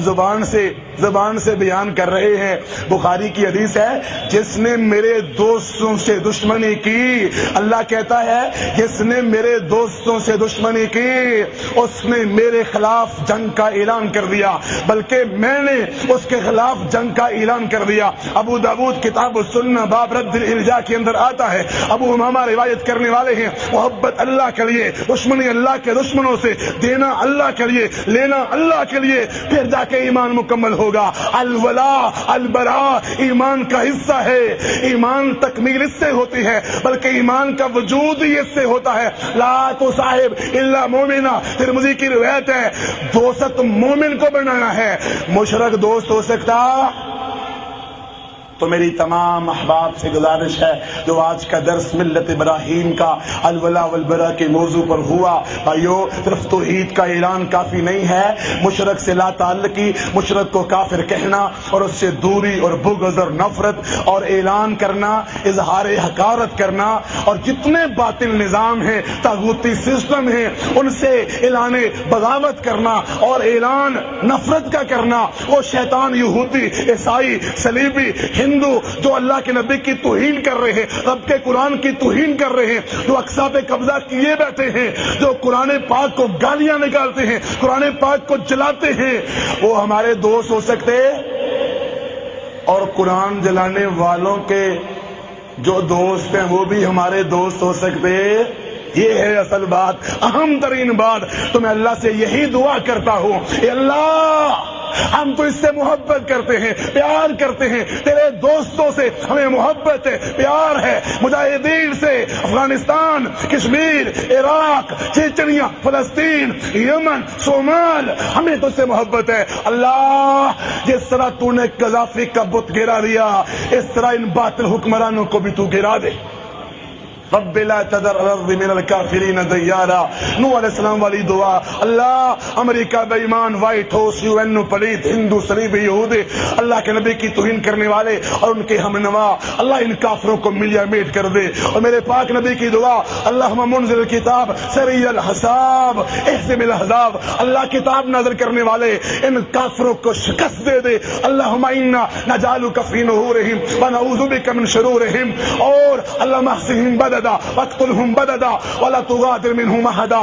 زبان سے بیان کر رہے ہیں. بخاری کی حدیث ہے جس نے میرے دوستوں سے دشمنی کی، اللہ کہتا ہے جس نے میرے دوستوں سے دشمنی کی اس نے میرے خلاف جنگ کا اعلان کر دیا، بلکہ میں نے اس کے خلاف جنگ کا اعلان کر دیا. ابو داؤد کتاب السنہ باب رد الالجاء کے اندر آتا ہے، ابو امامہ روایت کرنے والے ہیں، محبت اللہ کے لیے، دشمنی اللہ کے دشمنوں سے، دینا اللہ کے لیے، لینا اللہ کے لیے، پھر جا کے ایمان مکمل ہوگا. الولا البراء ایمان کا حصہ ہے. ایمان تکمیل اس سے ہوتی ہے، بلکہ ایمان کا وجود ہی اس سے ہوتا ہے. لا تصاحب الا مومنا، ترمذی کی روایت ہے دوست مومن کو بنانا ہے، مشرک دوست ہو سکتا. تو میری تمام احباب سے گزارش ہے جو آج کا درس ملت ابراہیم کا الولا والبراء کے موضوع پر ہوا، بھائیو صرف توحید کا اعلان کافی نہیں ہے. مشرک سے لا تعلقی، مشرک کو کافر کہنا اور اس سے دوری اور بغض اور نفرت اور اعلان کرنا، اظہار حقارت کرنا، اور جتنے باطل نظام ہیں، طاغوتی سسٹم ہیں، ان سے اعلان بغاوت کرنا اور اعلان نفرت کا کرنا. وہ شیطان، یہودی، عیسائی، صلیبی، ہندو جو اللہ کے نبی کی توہین کر رہے ہیں، رب کے قرآن کی توہین کر رہے ہیں، جو اقصی پہ قبضہ کیے بیٹھے ہیں، جو قرآن پاک کو گالیاں نکالتے ہیں، قرآن پاک کو جلاتے ہیں، وہ ہمارے دوست ہو سکتے. اور قرآن جلانے والوں کے جو دوست ہیں وہ بھی ہمارے دوست ہو سکتے. یہ ہے اصل بات، اہم ترین بات. تو میں اللہ سے یہی دعا کرتا ہوں، اے اللہ ہم تو اس سے محبت کرتے ہیں، پیار کرتے ہیں، تیرے دوستوں سے ہمیں محبت ہے، پیار ہے. مجاہدین سے افغانستان، کشمیر، عراق، چیچنیا، فلسطین، یمن، صومال، ہمیں تو اس سے محبت ہے. اللہ جس طرح تو نے قذافی کا بت گرا دیا، اس طرح ان باطل حکمرانوں کو بھی تو گرا دے. رب لا تذر الارض من الکافرین دیارا. نوح علیہ السلام والی دعا. اللہ امریکہ بے ایمان، وائٹ ہاؤس، یو این او پلیت، ہندو، صلیبی، یہودی، اللہ کے نبی کی توہین کرنے والے اور ان کے ہم نوا، اللہ ان کافروں کو ملیا میٹ کر دے. اور میرے پاک نبی کی دعا، اللہم منزل الکتاب سریع الحساب اہزم الاحزاب. اللہ کتاب نازل کرنے والے ان کافروں کو شکست دے دے. اللہم انا نجعلک فی نحورہم ونعوذ بک من شرورہم. اور اللہم احصہم بددا وقتلہم بددا ولا تغادر منہم احدا.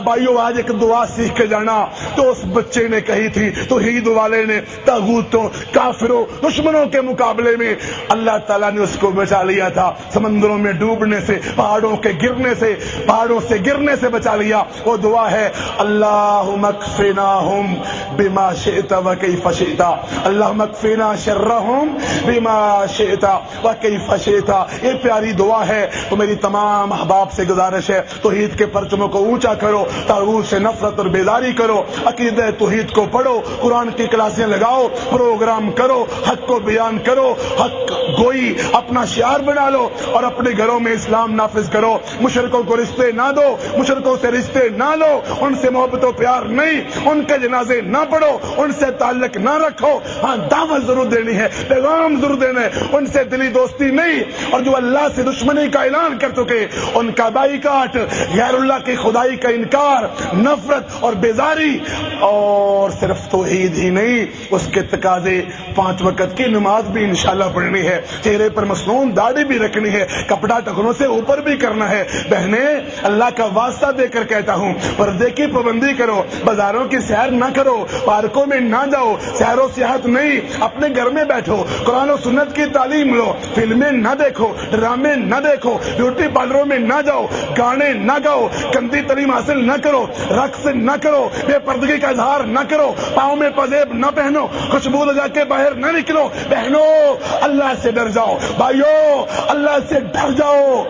بھائیو آج ایک دعا سیکھ کے جانا تو اس بچے نے کہی تھی، توحید والے نے طاغوتوں، کافروں، دشمنوں کے مقابلے میں اللہ تعالیٰ نے اس کو بچا لیا تھا. سمندروں میں ڈوبنے سے، پہاڑوں کے گرنے سے، پہاڑوں سے گرنے سے بچا لیا. وہ دعا ہے اللہم اکفناہم بما شئت وکیف شئت. اللہم اکفنا شرہم بما شئت وکیف شئت. یہ پیاری دعا ہے. تو میری تمام احباب سے گزارش ہے توحید کے پرچموں کو اونچا کرو، طاغوت سے نفرت اور بیداری کرو، عقیدہ توحید کو پڑھو، قرآن کی کلاسیں لگاؤ، پروگرام کرو، حق کو بیان کرو، حق گوئی اپنا شعار بنا لو اور اپنے گھروں میں اسلام نافذ کرو. مشرکوں کو رشتے نہ دو، مشرکوں سے رشتے نہ لو، ان سے محبت و پیار نہیں، ان کے جنازے نہ پڑھو، ان سے تعلق نہ رکھو. ہاں دعوت ضرور دینی ہے، پیغام ضرور دینا ہے، ان سے دلی دوستی نہیں. اور جو اللہ سے دشمنی کا اعلان کر چکے، ان کا بائیکاٹ، غیر اللہ کی خدائی کا انکار، نفرت اور بیزاری، اور صرف توحید ہی نہیں، اس کے تقاضے 5 وقت کی نماز بھی انشاءاللہ پڑھنی ہے، چہرے پر مصنون داڑھی بھی رکھنی ہے، کپڑا ٹخنوں سے اوپر بھی کرنا ہے۔ بہنیں، اللہ کا واسطہ دے کر کہتا ہوں، پردے کی پابندی کرو، بازاروں کی سیر نہ کرو، پارکوں میں نہ جاؤ، سیر و سیاحت نہیں، اپنے گھر میں بیٹھو، قرآن و سنت کی تعلیم لو، فلمیں نہ دیکھو، ڈرامے نہ دیکھو، بیوٹی پارلروں میں نہ جاؤ، گانے نہ گاؤ، گندی تعلیم حاصل نہ کرو، رقص نہ کرو، بے پردگی کا اظہار نہ کرو، پاؤں میں پزیب نہ پہنو، خوشبو لگا کے باہر نہ نکلو۔ بہنوں، اللہ سے ڈر جاؤ، بھائیوں اللہ سے ڈر جاؤ،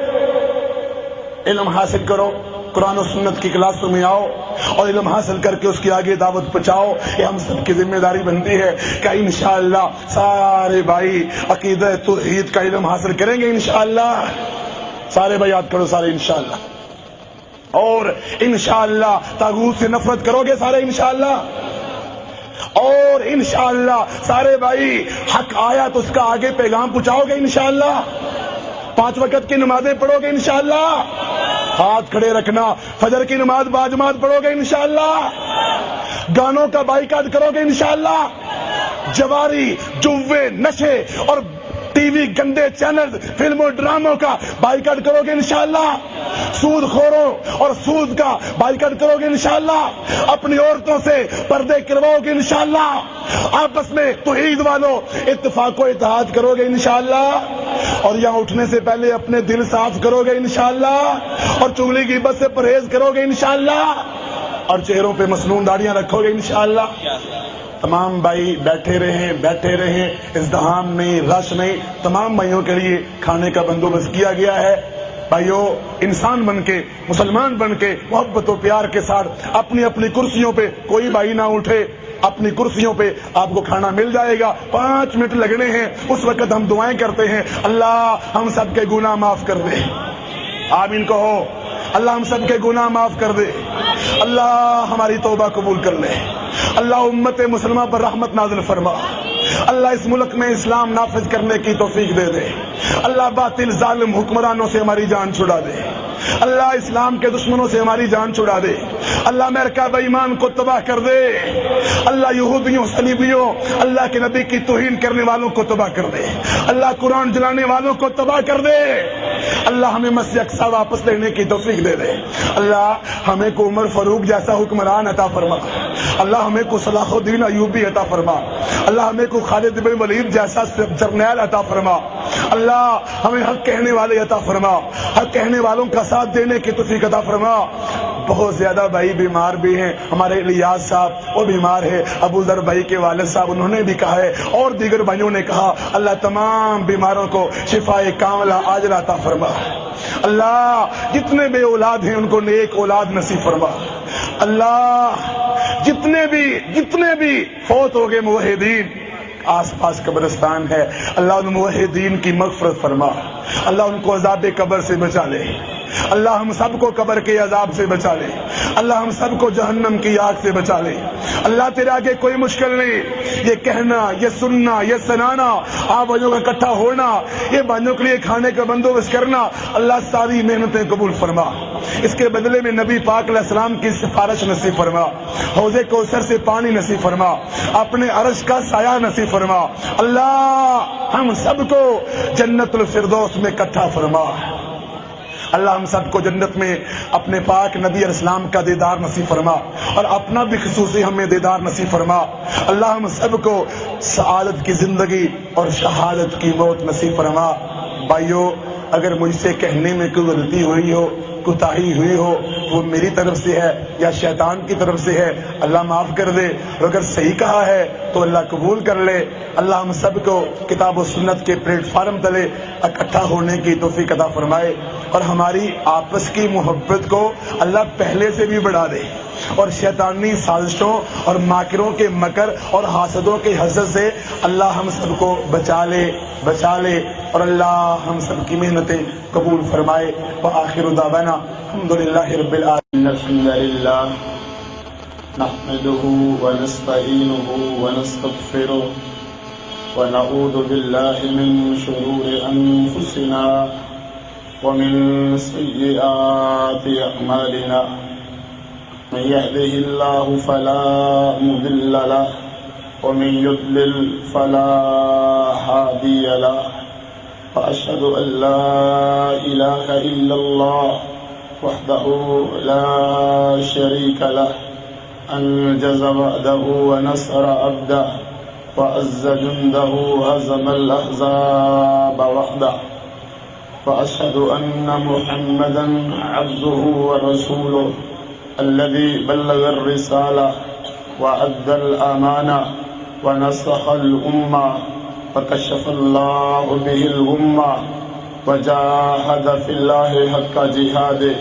علم حاصل کرو، قرآن و سنت کی کلاسوں میں آؤ اور علم حاصل کر کے اس کی آگے دعوت پہنچاؤ۔ یہ ہم سب کی ذمہ داری بنتی ہے کہ انشاءاللہ سارے بھائی عقیدہ توحید کا علم حاصل کریں گے انشاءاللہ۔ سارے بھائی یاد کرو، سارے انشاءاللہ، اور انشاءاللہ طاغوت سے نفرت کرو گے سارے انشاءاللہ، اور انشاءاللہ سارے بھائی حق آیا تو اس کا آگے پیغام پہنچاؤ گے انشاءاللہ، 5 وقت کی نمازیں پڑھو گے انشاءاللہ، ہاتھ کھڑے رکھنا، فجر کی نماز باجماعت پڑھو گے انشاءاللہ، گانوں کا بائیکاٹ کرو گے انشاءاللہ، جواری، جوے، نشے اور ٹی وی گندے چینل، فلموں ڈراموں کا بائیکاٹ کرو گے انشاءاللہ، سود خوروں اور سود کا بائیکاٹ کرو گے انشاءاللہ، اپنی عورتوں سے پردے کرواؤ گے انشاءاللہ، آپس میں توحید والوں اتفاق و اتحاد کرو گے انشاءاللہ، اور یہاں اٹھنے سے پہلے اپنے دل صاف کرو گے انشاءاللہ، اور چغلی غیبت سے پرہیز کرو گے انشاءاللہ، اور چہروں پہ مسنون داڑیاں رکھو گے انشاءاللہ۔ تمام بھائی بیٹھے رہیں، ازدحام نہیں، رش نہیں، تمام بھائیوں کے لیے کھانے کا بندوبست کیا گیا ہے۔ بھائیوں، انسان بن کے، مسلمان بن کے، محبت و پیار کے ساتھ اپنی اپنی کرسیوں پہ کوئی بھائی نہ اٹھے، اپنی کرسیوں پہ آپ کو کھانا مل جائے گا، 5 منٹ لگنے ہیں، اس وقت ہم دعائیں کرتے ہیں، اللہ ہم سب کے گناہ معاف کر دے، آمین کہو، اللہ ہم سب کے گناہ معاف کر دے، اللہ ہماری توبہ قبول کر لے، اللہ امت مسلمہ پر رحمت نازل فرما، اللہ اس ملک میں اسلام نافذ کرنے کی توفیق دے دے، اللہ باطل ظالم حکمرانوں سے ہماری جان چھڑا دے، اللہ اسلام کے دشمنوں سے ہماری جان چھڑا دے، اللہ امریکہ بے ایمان کو تباہ کر دے، اللہ یہودیوں صلیبیوں اللہ کے نبی کی توہین کرنے والوں کو تباہ کر دے، اللہ قرآن جلانے والوں کو تباہ کر دے، اللہ ہمیں مسجد اقصی واپس لینے کی توفیق دے دے، اللہ ہمیں کو عمر فاروق جیسا حکمران عطا فرما، اللہ ہمیں کو صلاح الدین ایوبی عطا فرما، اللہ ہمیں کو خالد بن ولید جیسا جرنیل عطا فرما، اللہ ہمیں حق کہنے والے عطا فرما، حق کہنے والوں کا ساتھ دینے کی توفیق عطا فرما۔ بہت زیادہ بھائی بیمار بھی ہیں، ہمارے الیاس صاحب وہ بیمار ہے، ابو ذر بھائی کے والد صاحب انہوں نے بھی کہا ہے، اور دیگر بھائیوں نے کہا، اللہ تمام بیماروں کو شفائے کاملہ عاجلہ عطا فرما، اللہ جتنے بے اولاد ہیں ان کو نیک اولاد نصیب فرما، اللہ جتنے بھی فوت ہو گئے موحدین آس پاس قبرستان ہے، اللہ ان موحدین کی مغفرت فرما، اللہ ان کو عذاب قبر سے بچا لے، اللہ ہم سب کو قبر کے عذاب سے بچا لے، اللہ ہم سب کو جہنم کی آگ سے بچا لے، اللہ تیرے آگے کوئی مشکل نہیں، یہ کہنا، یہ سننا، یہ سنانا، آپ بھائیوں کا اکٹھا ہونا، یہ بھائیوں کے لیے کھانے کا بندوبست کرنا، اللہ ساری محنتیں قبول فرما، اس کے بدلے میں نبی پاک علیہ السلام کی سفارش نصیب فرما، حوض کوثر سے پانی نصیب فرما، اپنے عرش کا سایہ نصیب فرما، اللہ ہم سب کو جنت الفردوس میں اکٹھا فرما، اللہ ہم سب کو جنت میں اپنے پاک نبی علیہ السلام کا دیدار نصیب فرما، اور اپنا بھی خصوصی ہمیں دیدار نصیب فرما، اللہ ہم سب کو سعادت کی زندگی اور شہادت کی موت نصیب فرما۔ بھائیو، اگر مجھ سے کہنے میں کوئی غلطی ہوئی ہو، کوتاہی ہوئی ہو، وہ میری طرف سے ہے یا شیطان کی طرف سے ہے، اللہ معاف کر دے، اور اگر صحیح کہا ہے تو اللہ قبول کر لے۔ اللہ ہم سب کو کتاب و سنت کے پلیٹ فارم تلے اکٹھا ہونے کی توفیق عطا فرمائے، اور ہماری آپس کی محبت کو اللہ پہلے سے بھی بڑھا دے، اور شیطانی سازشوں اور ماکروں کے مکر اور حاسدوں کے حسد سے اللہ ہم سب کو بچا لے، اور اللہ ہم سب کی محنتیں قبول فرمائے۔ وآخر دعوانا الحمدللہ رب العالمین۔ الحمد للہ نحمده ونستعینه ونستغفره ونعوذ باللہ من شرور انفسنا ومن سيئات أعمالنا من يهده الله فلا مضل له ومن يضلل فلا هادي له وأشهد أن لا إله إلا الله وحده لا شريك له أنجز وعده ونصر عبده وعز جنده هزم الأحزاب وحده وأشهد أن محمدا عبده ورسوله الذي بلغ الرسالة وأدى الأمانة ونصح الأمة فكشف الله به الغمة وجاهد في الله حق جهاده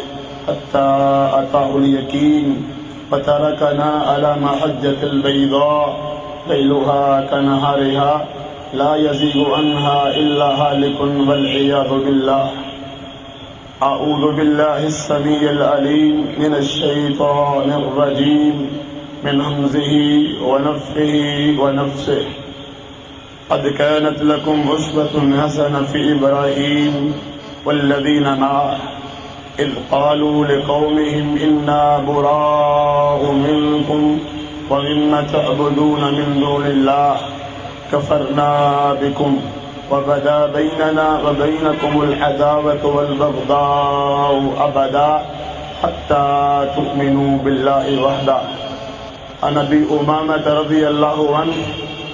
حتى أتاه اليقين وتركنا على محجة البيضاء ليلها كنهارها لا يزيغ عنها إلا هالك والعياذ بالله. أعوذ بالله السميع العليم من الشيطان الرجيم من همزه ونفخه ونفسه. قد كانت لكم أسوة حسنة في إبراهيم والذين معه إذ قالوا لقومهم إنا براء منكم ومما تعبدون من دون الله كفرنا بكم وبدا بيننا وبينكم العداوة والبغضاء أبدا حتى تؤمنوا بالله وحده. عن أبي أمامة رضي الله عنه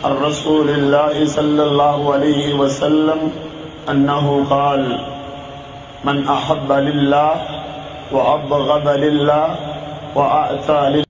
عن رسول الله صلى الله عليه وسلم أنه قال: من أحب لله وأبغض لله وأعطى لله